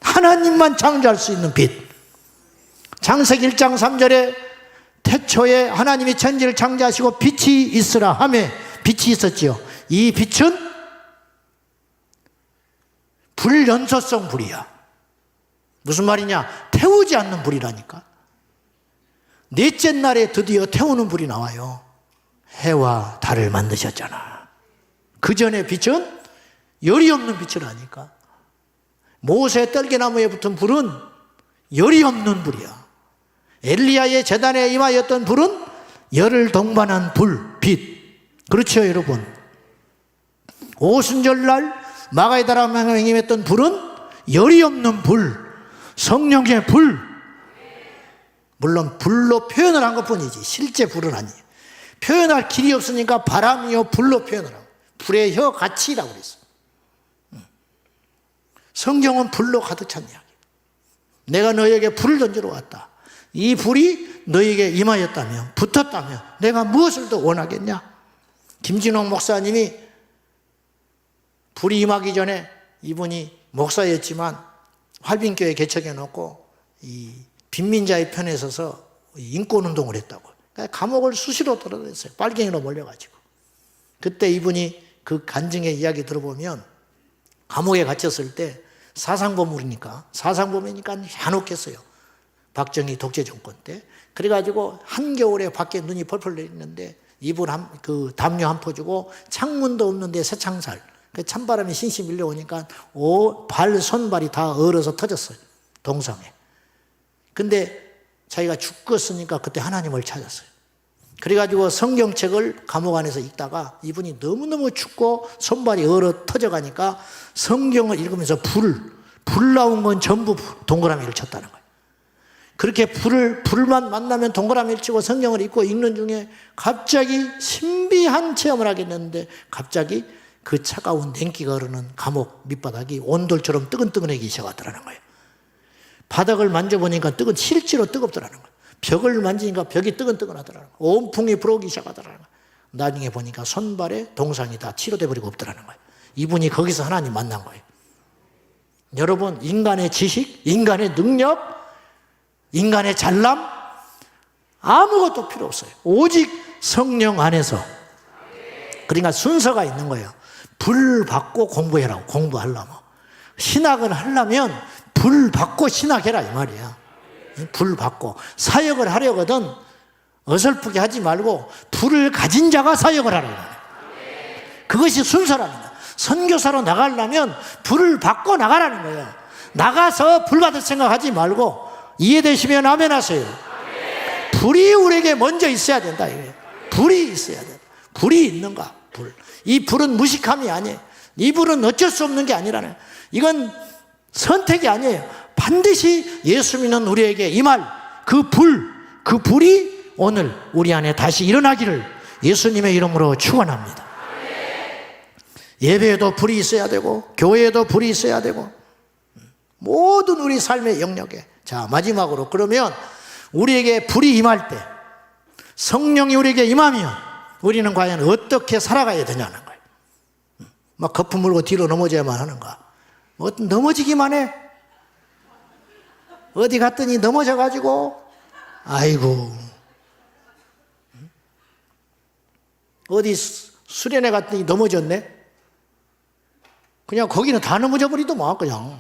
하나님만 창조할 수 있는 빛. 창세기 1장 3절에 태초에 하나님이 천지를 창조하시고 빛이 있으라 하매 빛이 있었지요. 이 빛은 불연소성 불이야. 무슨 말이냐? 태우지 않는 불이라니까. 넷째 날에 드디어 태우는 불이 나와요. 해와 달을 만드셨잖아. 그 전에 빛은 열이 없는 빛이라니까. 모세 떨기나무에 붙은 불은 열이 없는 불이야. 엘리야의 재단에 임하였던 불은 열을 동반한 불, 빛. 그렇죠, 여러분? 오순절날 마가다락방에 임했던 불은 열이 없는 불, 성령의 불. 물론 불로 표현을 한 것뿐이지 실제 불은 아니에요. 표현할 길이 없으니까 바람이요 불로 표현을 하고, 불의 혀 같이라고 그랬어. 성경은 불로 가득 찬 이야기. 내가 너에게 불을 던지러 왔다. 이 불이 너에게 임하였다면, 붙었다면 내가 무엇을 더 원하겠냐? 김진홍 목사님이 불이 임하기 전에 이분이 목사였지만 활빈교회 개척해 놓고 이 빈민자의 편에 서서 인권운동을 했다고. 그러니까 감옥을 수시로 들어갔어요. 빨갱이로 몰려가지고. 그때 이분이 그 간증의 이야기 들어보면 감옥에 갇혔을 때 사상범이니까 한옥했어요. 박정희 독재 정권 때. 그래가지고 한겨울에 밖에 눈이 펄펄 내리는데 이불 그 담요 한 포 주고 창문도 없는데 새창살. 그 찬바람이 신신 밀려오니까 발, 손발이 다 얼어서 터졌어요. 동상에. 근데 자기가 죽었으니까 그때 하나님을 찾았어요. 그래가지고 성경책을 감옥 안에서 읽다가 이분이 너무너무 춥고 손발이 얼어 터져가니까 성경을 읽으면서 불 나온 건 전부 동그라미를 쳤다는 거예요. 그렇게 불만 만나면 동그라미를 치고 성경을 읽는 중에 갑자기 신비한 체험을 하게 됐는데 갑자기 그 차가운 냉기가 흐르는 감옥 밑바닥이 온돌처럼 뜨끈뜨끈해지기 시작하더라는 거예요. 바닥을 만져보니까 실제로 뜨겁더라는 거예요. 벽을 만지니까 벽이 뜨끈뜨끈하더라는 거예요. 온풍이 불어오기 시작하더라는 거예요. 나중에 보니까 손발에 동상이 다 치료돼 버리고 없더라는 거예요. 이분이 거기서 하나님 만난 거예요. 여러분, 인간의 지식, 인간의 능력, 인간의 잘남 아무것도 필요 없어요. 오직 성령 안에서. 그러니까 순서가 있는 거예요. 불 받고 공부해라고. 공부하려면 신학을 하려면 불 받고 신학해라 이 말이야. 불 받고 사역을 하려거든 어설프게 하지 말고 불을 가진 자가 사역을 하라. 그것이 순서랍니다. 선교사로 나가려면 불을 받고 나가라는 거예요. 나가서 불 받을 생각하지 말고. 이해되시면 아멘 하세요. 불이 우리에게 먼저 있어야 된다. 불이 있어야 된다. 불이 있는가? 불. 이 불은 무식함이 아니에요. 이 불은 어쩔 수 없는 게 아니라네. 이건 선택이 아니에요. 반드시 예수 믿는 우리에게 임할 그 불이 오늘 우리 안에 다시 일어나기를 예수님의 이름으로 축원합니다. 예배에도 불이 있어야 되고 교회에도 불이 있어야 되고 모든 우리 삶의 영역에. 자, 마지막으로 그러면 우리에게 불이 임할 때 성령이 우리에게 임하면 우리는 과연 어떻게 살아가야 되냐는 거예요. 막 거품 물고 뒤로 넘어져야만 하는가? 넘어지기만 해. 어디 갔더니 넘어져가지고 아이고 어디 수련회 갔더니 넘어졌네. 그냥 거기는 다 넘어져 버리더만 그냥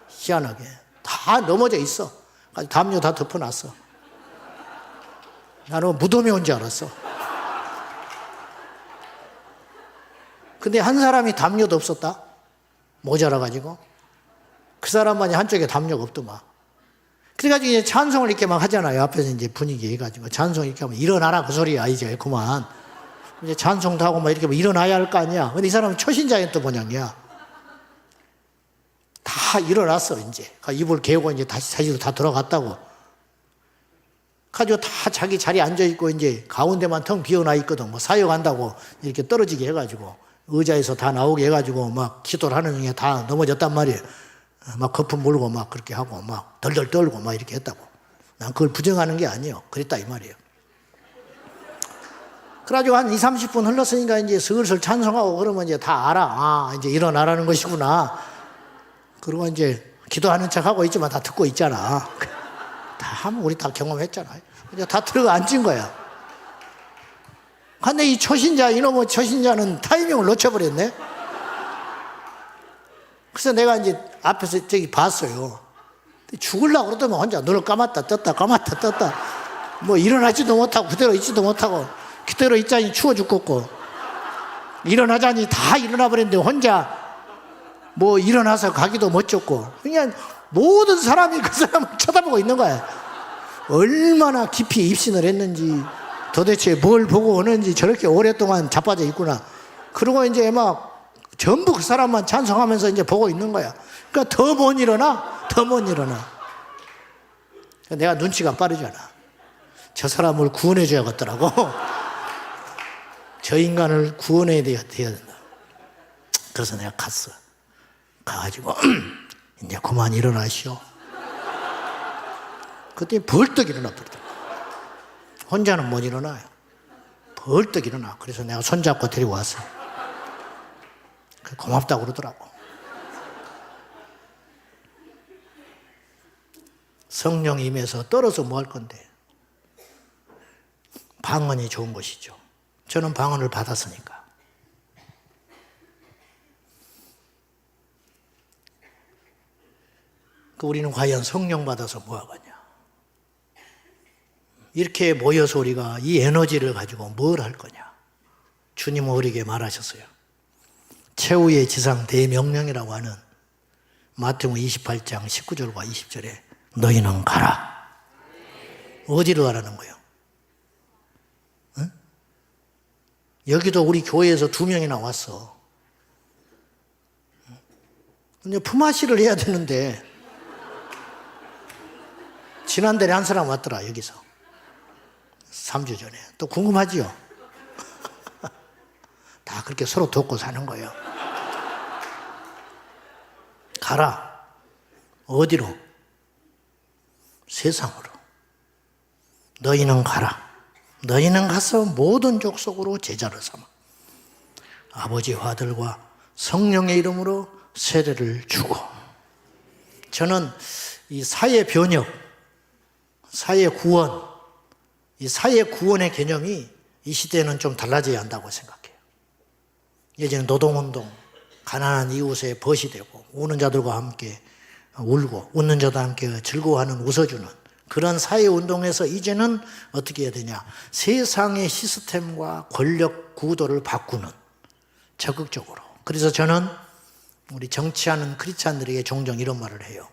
희한하게 다 넘어져 있어. 담요 다 덮어놨어. 나는 무덤에 온 줄 알았어. 근데 한 사람이 담요도 없었다. 모자라가지고 그 사람만이 한쪽에 담요가 없더만. 그래가지고 이제 찬송을 이렇게 막 하잖아요. 앞에서 이제 분위기 해가지고 찬송 이렇게 하면 일어나라 그 소리야 이제 그만. 이제 찬송도 하고 막 이렇게 뭐 일어나야 할 거 아니야. 근데 이 사람은 초신자의 또 모양이야. 다 일어났어, 이제. 이불 개고 이제 다시 자리로 다 들어갔다고. 가지고 다 자기 자리에 앉아있고 이제 가운데만 텅 비어나 있거든. 뭐 사역한다고 이렇게 떨어지게 해가지고 의자에서 다 나오게 해가지고 막 기도를 하는 중에 다 넘어졌단 말이에요. 막 거품 물고 막 그렇게 하고 막 덜덜 떨고 막 이렇게 했다고. 난 그걸 부정하는 게 아니에요. 그랬다 이 말이에요. 그래가지고 한 20, 30분 흘렀으니까 이제 슬슬 찬송하고 그러면 이제 다 알아. 아, 이제 일어나라는 것이구나. 그리고 이제 기도하는 척 하고 있지만 다 듣고 있잖아. 다 하면 우리 다 경험했잖아요. 이제 다 들어가 앉은 거야. 근데 이 초신자, 이놈의 초신자는 타이밍을 놓쳐버렸네. 그래서 내가 이제 앞에서 저기 봤어요. 죽으려고 그러더만 혼자 눈을 감았다 떴다. 뭐 일어나지도 못하고 그대로 있지도 못하고 그대로 있자니 추워 죽겠고 일어나자니 다 일어나 버렸는데 혼자 뭐 일어나서 가기도 멋졌고 그냥 모든 사람이 그 사람을 쳐다보고 있는 거야. 얼마나 깊이 입신을 했는지 도대체 뭘 보고 오는지 저렇게 오랫동안 자빠져 있구나. 그러고 이제 막 전부 그 사람만 찬송하면서 이제 보고 있는 거야. 그러니까 더 못 일어나. 내가 눈치가 빠르잖아. 저 사람을 구원해 줘야겠더라고. 저 인간을 구원해야 된다. 그래서 내가 갔어. 가가지고 이제 그만 일어나시오. 그때 벌떡 일어나 버리더라고. 혼자는 못 일어나요. 벌떡 일어나. 그래서 내가 손잡고 데리고 왔어. 고맙다고 그러더라고. 성령이 임해서 떨어서 뭐 할 건데. 방언이 좋은 것이죠. 저는 방언을 받았으니까. 우리는 과연 성령 받아서 뭐 하겠냐. 이렇게 모여서 우리가 이 에너지를 가지고 뭘 할 거냐. 주님은 우리에게 말하셨어요. 최후의 지상 대명령이라고 하는 마태복음 28장 19절과 20절에 너희는 가라. 어디로 가라는 거예요? 응? 여기도 우리 교회에서 2명이나 왔어. 근데 품앗이를 해야 되는데 지난달에 한 사람 왔더라. 여기서 3주 전에. 또 궁금하지요? 다 그렇게 서로 돕고 사는 거예요. 가라. 어디로? 세상으로. 너희는 가라. 너희는 가서 모든 족속으로 제자를 삼아 아버지와 아들과 성령의 이름으로 세례를 주고. 저는 이 사회 변혁, 사회 구원, 이 사회 구원의 개념이 이 시대에는 좀 달라져야 한다고 생각해요. 예전에 노동운동, 가난한 이웃에 벗이 되고 우는 자들과 함께 울고 웃는 자들과 함께 즐거워하는 웃어주는 그런 사회운동에서 이제는 어떻게 해야 되냐. 세상의 시스템과 권력 구도를 바꾸는 적극적으로. 그래서 저는 우리 정치하는 크리스찬들에게 종종 이런 말을 해요.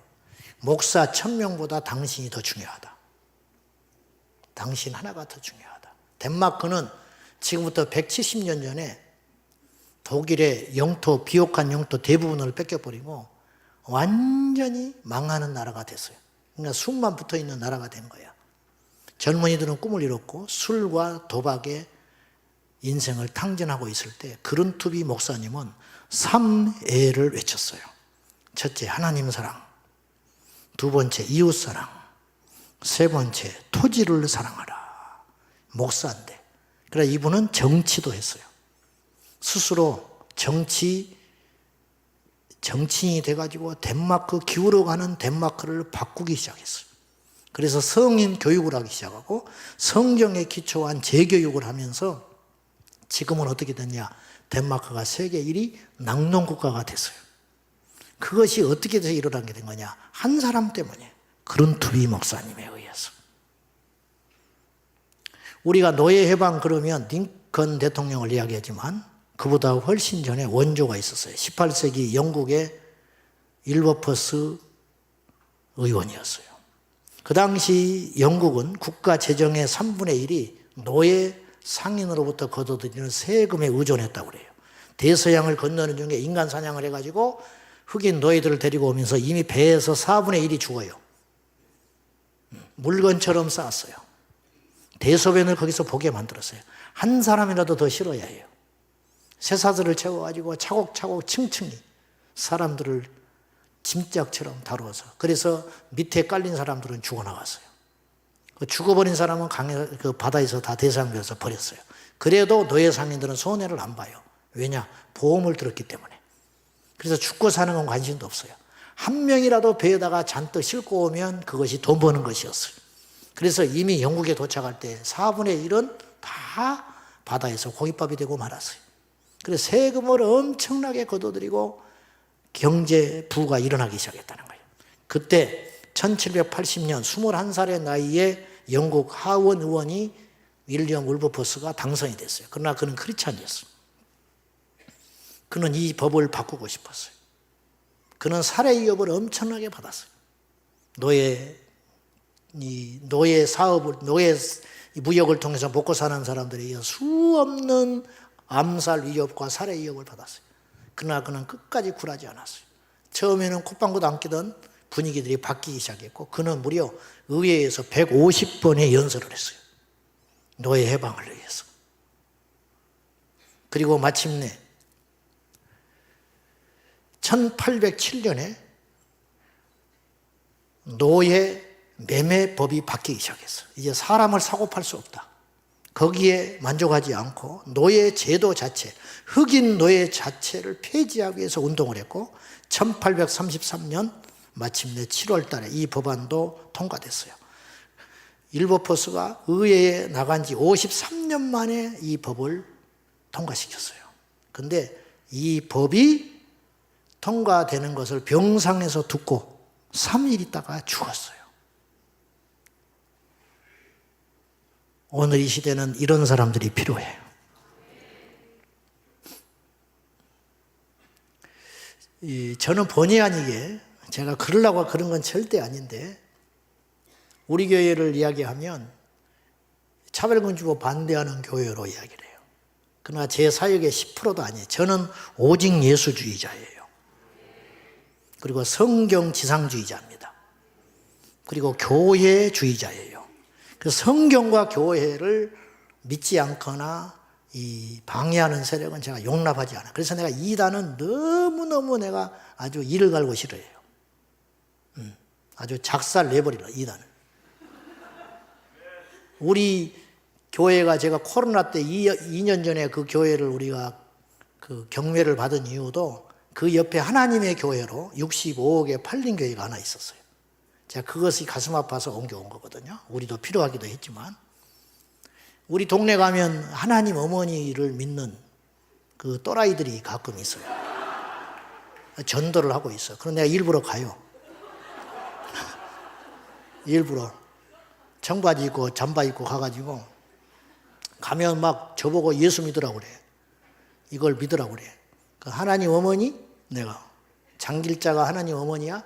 목사 1000명보다 당신이 더 중요하다. 당신 하나가 더 중요하다. 덴마크는 지금부터 170년 전에 독일의 영토, 비옥한 영토 대부분을 뺏겨버리고 완전히 망하는 나라가 됐어요. 그러니까 술만 붙어있는 나라가 된 거야. 젊은이들은 꿈을 이뤘고 술과 도박에 인생을 탕진하고 있을 때 그룬투비 목사님은 3애를 외쳤어요. 첫째, 하나님 사랑. 두 번째, 이웃 사랑. 세 번째, 토지를 사랑하라. 목사인데. 그래 이분은 정치도 했어요. 스스로 정치인이 돼가지고 덴마크 기울어가는 덴마크를 바꾸기 시작했어요. 그래서 성인 교육을 하기 시작하고 성경에 기초한 재교육을 하면서 지금은 어떻게 됐냐. 덴마크가 세계 1위 낙농국가가 됐어요. 그것이 어떻게 돼서 일어나게 된 거냐. 한 사람 때문에. 그룬투비 목사님에 의해서. 우리가 노예 해방 그러면 링컨 대통령을 이야기하지만 그보다 훨씬 전에 원조가 있었어요. 18세기 영국의 일버퍼스 의원이었어요. 그 당시 영국은 국가 재정의 3분의 1이 노예 상인으로부터 거둬들이는 세금에 의존했다고 그래요. 대서양을 건너는 중에 인간 사냥을 해가지고 흑인 노예들을 데리고 오면서 이미 배에서 4분의 1이 죽어요. 물건처럼 쌓았어요. 대소변을 거기서 보게 만들었어요. 한 사람이라도 더 실어야 해요. 쇠사슬을 채워가지고 차곡차곡 층층이 사람들을 짐짝처럼 다루어서, 그래서 밑에 깔린 사람들은 죽어나갔어요. 죽어버린 사람은 그 바다에서 다 대상되어서 버렸어요. 그래도 노예 상인들은 손해를 안 봐요. 왜냐? 보험을 들었기 때문에. 그래서 죽고 사는 건 관심도 없어요. 한 명이라도 배에다가 잔뜩 싣고 오면 그것이 돈 버는 것이었어요. 그래서 이미 영국에 도착할 때 4분의 1은 다 바다에서 고깃밥이 되고 말았어요. 그래서 세금을 엄청나게 거둬들이고 경제 부가 일어나기 시작했다는 거예요. 그때 1780년 21살의 나이에 영국 하원 의원이 윌리엄 울버포스가 당선이 됐어요. 그러나 그는 크리스찬이었어요. 그는 이 법을 바꾸고 싶었어요. 그는 살해 위협을 엄청나게 받았어요. 노예 사업을, 노예 무역을 통해서 먹고 사는 사람들이 수없는 암살 위협과 살해 위협을 받았어요. 그러나 그는 끝까지 굴하지 않았어요. 처음에는 콧방구도 안 끼던 분위기들이 바뀌기 시작했고, 그는 무려 의회에서 150번의 연설을 했어요. 노예 해방을 위해서. 그리고 마침내 1807년에 노예 매매법이 바뀌기 시작했어요. 이제 사람을 사고 팔 수 없다. 거기에 만족하지 않고 노예 제도 자체, 흑인 노예 자체를 폐지하기 위해서 운동을 했고, 1833년 마침내 7월 달에 이 법안도 통과됐어요. 일버포스가 의회에 나간 지 53년 만에 이 법을 통과시켰어요. 근데 이 법이 통과되는 것을 병상에서 듣고 3일 있다가 죽었어요. 오늘 이 시대는 이런 사람들이 필요해요. 저는 본의 아니게 제가 그러려고 그런 건 절대 아닌데, 우리 교회를 이야기하면 차별금지법 반대하는 교회로 이야기를 해요. 그러나 제 사역의 10%도 아니에요. 저는 오직 예수주의자예요. 그리고 성경 지상주의자입니다. 그리고 교회주의자예요. 그래서 성경과 교회를 믿지 않거나 방해하는 세력은 제가 용납하지 않아요. 그래서 내가 이단은 너무너무 내가 아주 이를 갈고 싫어해요. 아주 작살 내버리라, 이단을. 우리 교회가, 제가 코로나 때 2년 전에 그 교회를 우리가 그 경매를 받은 이유도 그 옆에 하나님의 교회로 65억에 팔린 교회가 하나 있었어요. 제가 그것이 가슴 아파서 옮겨온 거거든요. 우리도 필요하기도 했지만. 우리 동네 가면 하나님 어머니를 믿는 그 또라이들이 가끔 있어요. 전도를 하고 있어요. 그럼 내가 일부러 가요. 일부러 청바지 입고 잠바 입고 가가지고 가면 막 저보고 예수 믿으라고 그래. 이걸 믿으라고 그래. 그 하나님 어머니? 내가 장길자가 하나님 어머니야?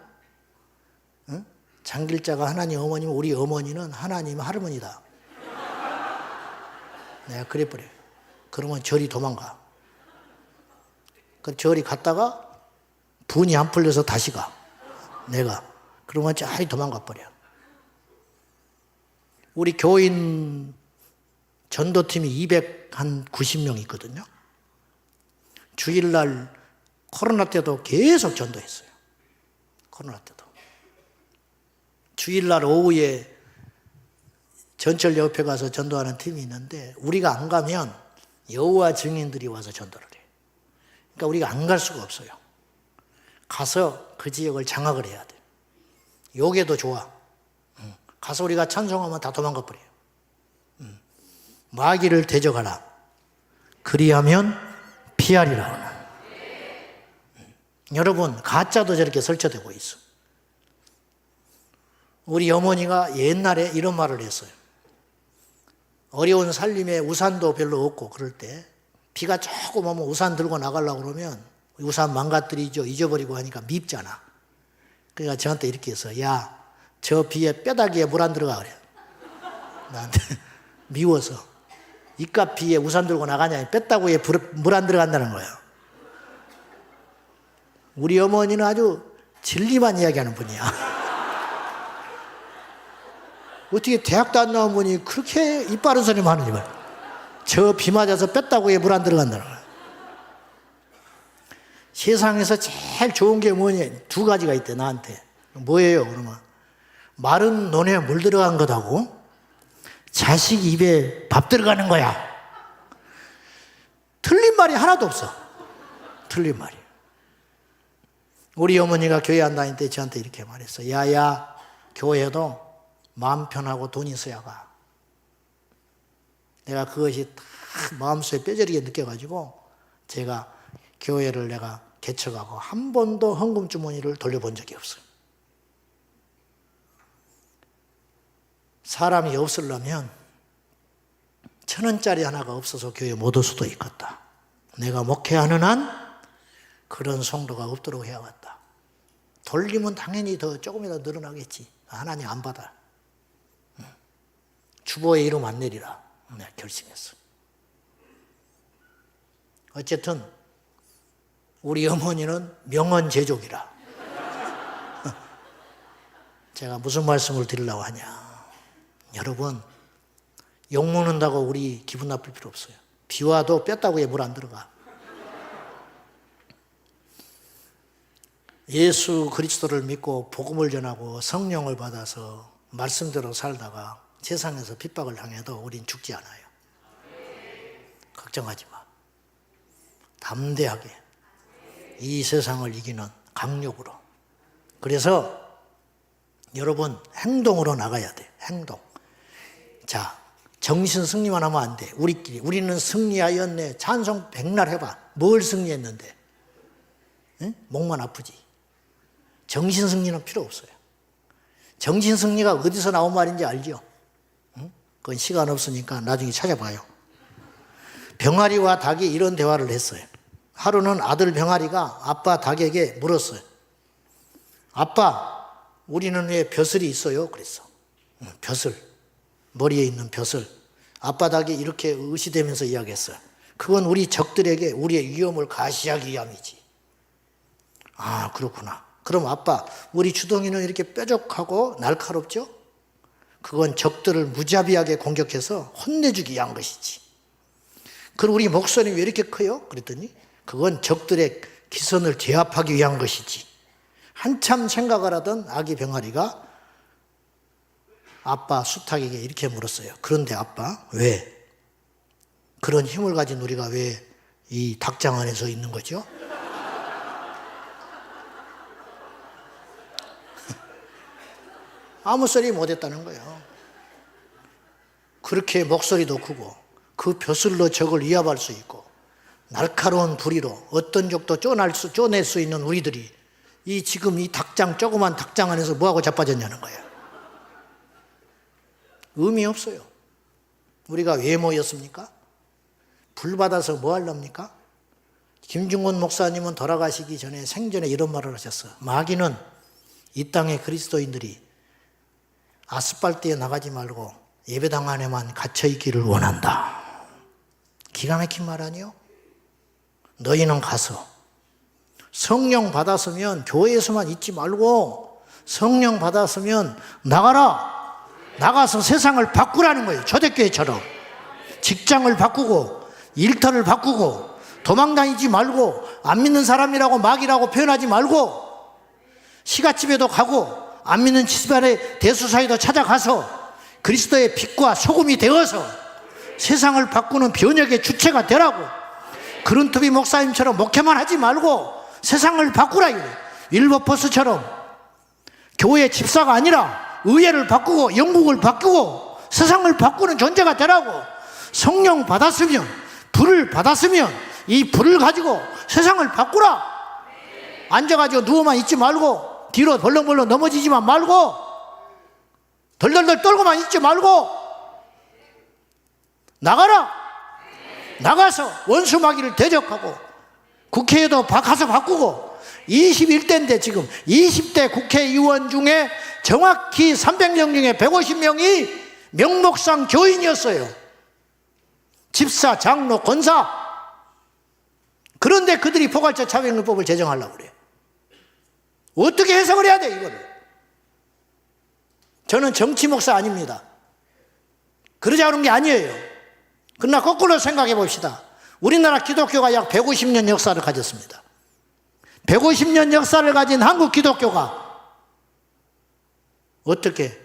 응? 장길자가 하나님 어머니면 우리 어머니는 하나님 할머니다. 내가 그래버려요. 그러면 저리 도망가. 그 저리 갔다가 분이 안 풀려서 다시 가. 내가. 그러면 저리 도망가 버려. 우리 교인 전도팀이 290명 있거든요. 주일날 코로나 때도 계속 전도했어요. 코로나 때도. 주일날 오후에 전철 옆에 가서 전도하는 팀이 있는데, 우리가 안 가면 여호와 증인들이 와서 전도를 해요. 그러니까 우리가 안 갈 수가 없어요. 가서 그 지역을 장악을 해야 돼요. 요게도 좋아. 가서 우리가 찬송하면 다 도망가 버려요. 마귀를 대적하라. 그리하면 피하리라. 여러분, 가짜도 저렇게 설치되고 있어. 우리 어머니가 옛날에 이런 말을 했어요. 어려운 살림에 우산도 별로 없고 그럴 때 비가 조금 오면 우산 들고 나가려고 그러면 우산 망가뜨리죠. 잊어버리고 하니까 밉잖아. 그러니까 저한테 이렇게 해서, 야, 저 비에 뼈다귀에 물 안 들어가 그래. 나한테 미워서. 입값 비에 우산 들고 나가냐. 뺐다고에 물 안 들어간다는 거예요. 우리 어머니는 아주 진리만 이야기하는 분이야. 어떻게 대학도 안 나온 분이 그렇게 이빠른 소리만 하는지 말이야. 저 비 맞아서 뺐다고에 물 안 들어간다는 거예요. 세상에서 제일 좋은 게 뭐냐? 두 가지가 있대, 나한테. 뭐예요, 그러면? 마른 논에 물 들어간 거다고? 자식 입에 밥 들어가는 거야. 틀린 말이 하나도 없어. 틀린 말이. 우리 어머니가 교회 안 다닐 때 저한테 이렇게 말했어. 야야, 교회도 마음 편하고 돈 있어야 가. 내가 그것이 다 마음속에 뼈저리게 느껴가지고 제가 교회를 내가 개척하고 한 번도 헌금 주머니를 돌려본 적이 없어요. 사람이 없으려면 1,000원짜리 하나가 없어서 교회 못 올 수도 있겠다. 내가 목회하는 한 그런 성도가 없도록 해야겠다. 돌리면 당연히 더 조금이라도 늘어나겠지. 하나님 안 받아. 주보에 이름 안 내리라. 내가 결심했어. 어쨌든 우리 어머니는 명언제족이라. 제가 무슨 말씀을 드리려고 하냐. 여러분, 욕먹는다고 우리 기분 나쁠 필요 없어요. 비 와도 뺐다고에 물 안 들어가. 예수 그리스도를 믿고 복음을 전하고 성령을 받아서 말씀대로 살다가 세상에서 핍박을 당해도 우린 죽지 않아요. 걱정하지 마. 담대하게 이 세상을 이기는 강력으로. 그래서 여러분 행동으로 나가야 돼. 행동. 자, 정신 승리만 하면 안 돼. 우리끼리. 우리는 승리하였네. 찬송 백날 해봐. 뭘 승리했는데? 응? 목만 아프지. 정신 승리는 필요 없어요. 정신 승리가 어디서 나온 말인지 알죠? 응? 그건 시간 없으니까 나중에 찾아봐요. 병아리와 닭이 이런 대화를 했어요. 하루는 아들 병아리가 아빠 닭에게 물었어요. 아빠, 우리는 왜 벼슬이 있어요? 그랬어. 벼슬. 머리에 있는 벼슬. 아빠 닭이 이렇게 의시되면서 이야기했어요. 그건 우리 적들에게 우리의 위험을 가시하기 위함이지. 아, 그렇구나. 그럼 아빠, 우리 주둥이는 이렇게 뾰족하고 날카롭죠? 그건 적들을 무자비하게 공격해서 혼내주기 위한 것이지. 그럼 우리 목소리 왜 이렇게 커요? 그랬더니 그건 적들의 기선을 제압하기 위한 것이지. 한참 생각을 하던 아기 병아리가 아빠 수탉에게 이렇게 물었어요. 그런데 아빠, 왜? 그런 힘을 가진 우리가 왜 이 닭장 안에서 있는 거죠? 아무 소리 못했다는 거예요. 그렇게 목소리도 크고 그 벼슬로 적을 위압할 수 있고 날카로운 부리로 어떤 적도 쪼낼 수 있는 우리들이 지금 이 닭장, 조그만 닭장 안에서 뭐하고 자빠졌냐는 거예요. 의미 없어요. 우리가 왜 모였습니까? 불 받아서 뭐 하렵니까? 김중곤 목사님은 돌아가시기 전에 생전에 이런 말을 하셨어요. 마귀는 이 땅의 그리스도인들이 아스팔트에 나가지 말고 예배당 안에만 갇혀있기를 원한다. 기가 막힌 말 아니요? 너희는 가서 성령 받았으면 교회에서만 있지 말고 성령 받았으면 나가라. 나가서 세상을 바꾸라는 거예요. 초대교회처럼. 직장을 바꾸고 일터를 바꾸고 도망다니지 말고 안 믿는 사람이라고 마귀라고 표현하지 말고 시가집에도 가고 안 믿는 집안의 대수사에도 찾아가서 그리스도의 빛과 소금이 되어서 세상을 바꾸는 변혁의 주체가 되라고. 그룬트비 목사님처럼 목회만 하지 말고 세상을 바꾸라. 윌버포스처럼 교회 집사가 아니라 의회를 바꾸고 영국을 바꾸고 세상을 바꾸는 존재가 되라고. 성령 받았으면, 불을 받았으면 이 불을 가지고 세상을 바꾸라. 앉아가지고 누워만 있지 말고 뒤로 벌렁벌렁 넘어지지만 말고 덜덜덜 떨고만 있지 말고 나가라. 나가서 원수 마귀를 대적하고 국회에도 가서 바꾸고 21대인데 지금 20대 국회의원 중에 정확히 300명 중에 150명이 명목상 교인이었어요. 집사, 장로, 권사. 그런데 그들이 포괄적 차별금법을 제정하려고 그래요. 어떻게 해석을 해야 돼, 이거를? 저는 정치 목사 아닙니다. 그러자 그런 게 아니에요. 그러나 거꾸로 생각해 봅시다. 우리나라 기독교가 약 150년 역사를 가졌습니다. 150년 역사를 가진 한국 기독교가 어떻게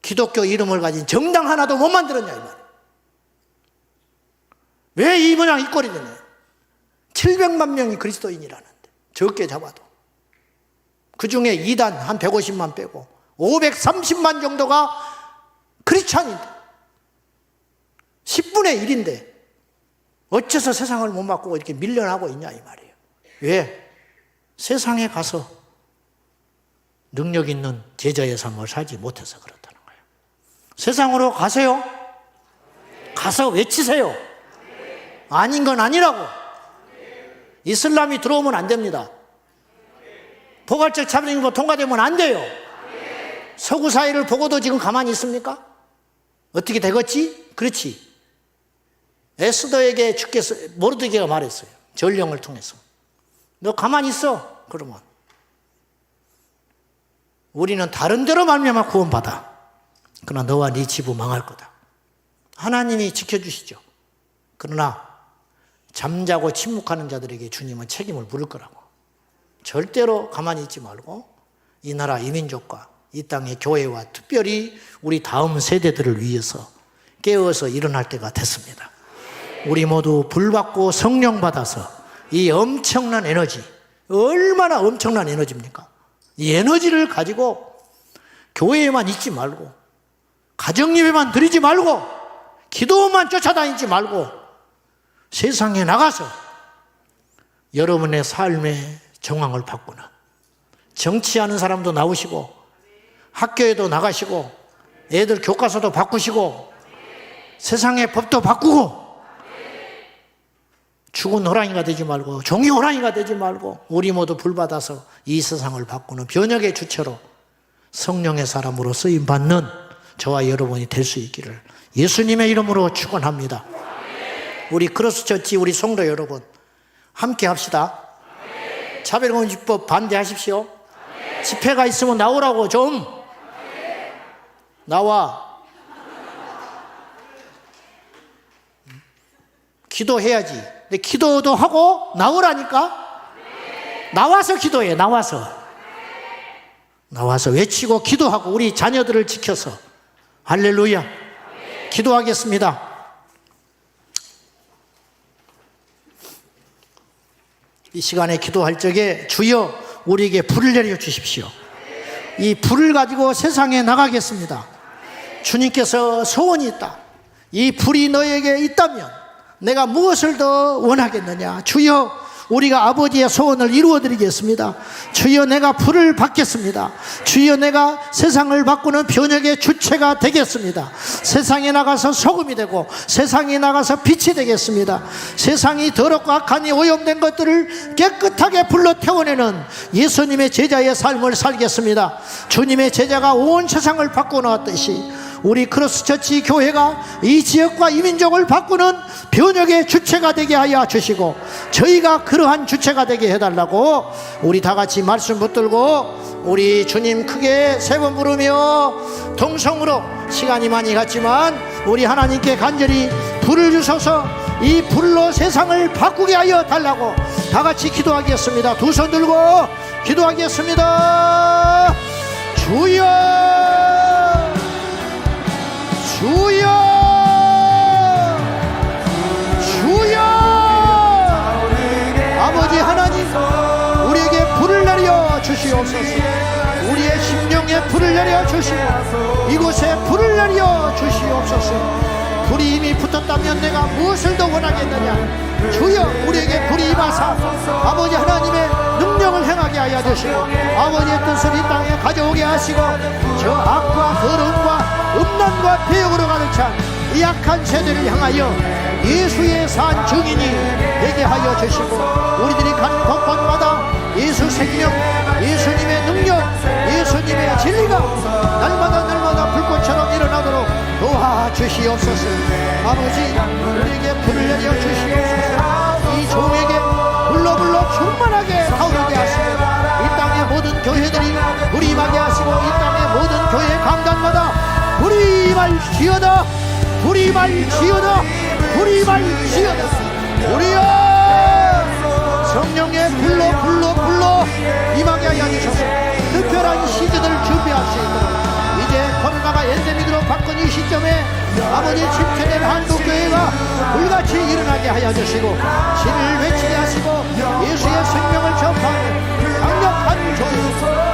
기독교 이름을 가진 정당 하나도 못 만들었냐, 이 말이에요. 왜 이 모양 이 꼴이 되냐? 700만 명이 그리스도인이라는데, 적게 잡아도. 그 중에 2단 한 150만 빼고 530만 정도가 크리스찬인데 10분의 1인데 어째서 세상을 못 바꾸고 이렇게 밀려나고 있냐, 이 말이에요. 왜? 세상에 가서 능력 있는 제자의 삶을 살지 못해서 그렇다는 거예요. 세상으로 가세요. 가서 외치세요. 아닌 건 아니라고. 이슬람이 들어오면 안 됩니다. 포괄적 차별금법 통과되면 안 돼요. 서구 사회를 보고도 지금 가만히 있습니까? 어떻게 되겠지? 그렇지. 에스더에게 주께서, 모르드게가 말했어요. 전령을 통해서. 너 가만히 있어. 그러면 우리는 다른 데로 말미암아 구원받아. 그러나 너와 네 집은 망할 거다. 하나님이 지켜주시죠. 그러나 잠자고 침묵하는 자들에게 주님은 책임을 물을 거라고. 절대로 가만히 있지 말고 이 나라 이 민족과 이 땅의 교회와 특별히 우리 다음 세대들을 위해서 깨어서 일어날 때가 됐습니다. 우리 모두 불 받고 성령 받아서 이 엄청난 에너지, 얼마나 엄청난 에너지입니까? 이 에너지를 가지고 교회에만 있지 말고 가정예배만 드리지 말고 기도만 쫓아다니지 말고 세상에 나가서 여러분의 삶의 정황을 바꾸는, 정치하는 사람도 나오시고 학교에도 나가시고 애들 교과서도 바꾸시고 세상의 법도 바꾸고 죽은 호랑이가 되지 말고 종이 호랑이가 되지 말고 우리 모두 불받아서 이 세상을 바꾸는 변혁의 주체로 성령의 사람으로 쓰임받는 저와 여러분이 될 수 있기를 예수님의 이름으로 축원합니다. 우리 크로스처치 우리 성도 여러분 함께 합시다. 차별금지법 반대하십시오. 집회가 있으면 나오라고. 좀 나와. 기도해야지. 근데 기도도 하고 나오라니까. 나와서 기도해. 나와서 외치고 기도하고 우리 자녀들을 지켜서. 할렐루야. 기도하겠습니다. 이 시간에 기도할 적에 주여 우리에게 불을 내려 주십시오. 이 불을 가지고 세상에 나가겠습니다. 주님께서 소원이 있다. 이 불이 너에게 있다면 내가 무엇을 더 원하겠느냐. 주여 우리가 아버지의 소원을 이루어드리겠습니다. 주여 내가 불을 받겠습니다. 주여 내가 세상을 바꾸는 변혁의 주체가 되겠습니다. 세상에 나가서 소금이 되고 세상에 나가서 빛이 되겠습니다. 세상이 더럽고 악하니 오염된 것들을 깨끗하게 불러 태워내는 예수님의 제자의 삶을 살겠습니다. 주님의 제자가 온 세상을 바꿔놓았듯이 우리 크로스처치 교회가 이 지역과 이 민족을 바꾸는 변혁의 주체가 되게 하여 주시고 저희가 그러한 주체가 되게 해달라고 우리 다 같이 말씀 붙들고 우리 주님 크게 세 번 부르며 동성으로 시간이 많이 갔지만 우리 하나님께 간절히 불을 주셔서 이 불로 세상을 바꾸게 하여 달라고 다 같이 기도하겠습니다. 두 손 들고 기도하겠습니다. 주여 주여 주여 아버지 하나님 우리에게 불을 내려 주시옵소서. 우리의 심령에 불을 내려 주시고 이곳에 불을 내려 주시옵소서. 불이 이미 붙었다면 내가 무엇을 더 원하겠느냐. 주여 우리에게 불이 임하사 아버지 하나님의 능력을 행하게 하여 주시고 아버지의 뜻을 이 땅에 가져오게 하시고 저 악과 더러움과 음란과 배역으로 가득 찬 이 약한 세대를 향하여 예수의 산 증인이 되게 하여 주시고 우리들이 가는 곳곳마다 예수 생명, 예수님의 능력, 예수님의 진리가 날마다 불꽃처럼 일어나도록 도와주시옵소서. 아버지 우리에게 불을 내려 주시옵소서. 이 종에게 불러 충만하게 타오르게 하시고 이 땅의 모든 교회들이 불이 임하게 하시고 이 땅의 모든 교회 강단마다 불이 임할지어다. 불이 임할지어다. 불이 임할지어다. 우리여 성령의 불러 임하게 하여 주셔서 특별한 시즌을 준비할 수 있도록 이제 코로나가 엔데믹으로 바꾼 이 시점에 아버지 침체된 한국교회가 불같이 일어나게 하여 주시고 신을 외치게 하시고 예수의 생명을 전파하는 강력한 종이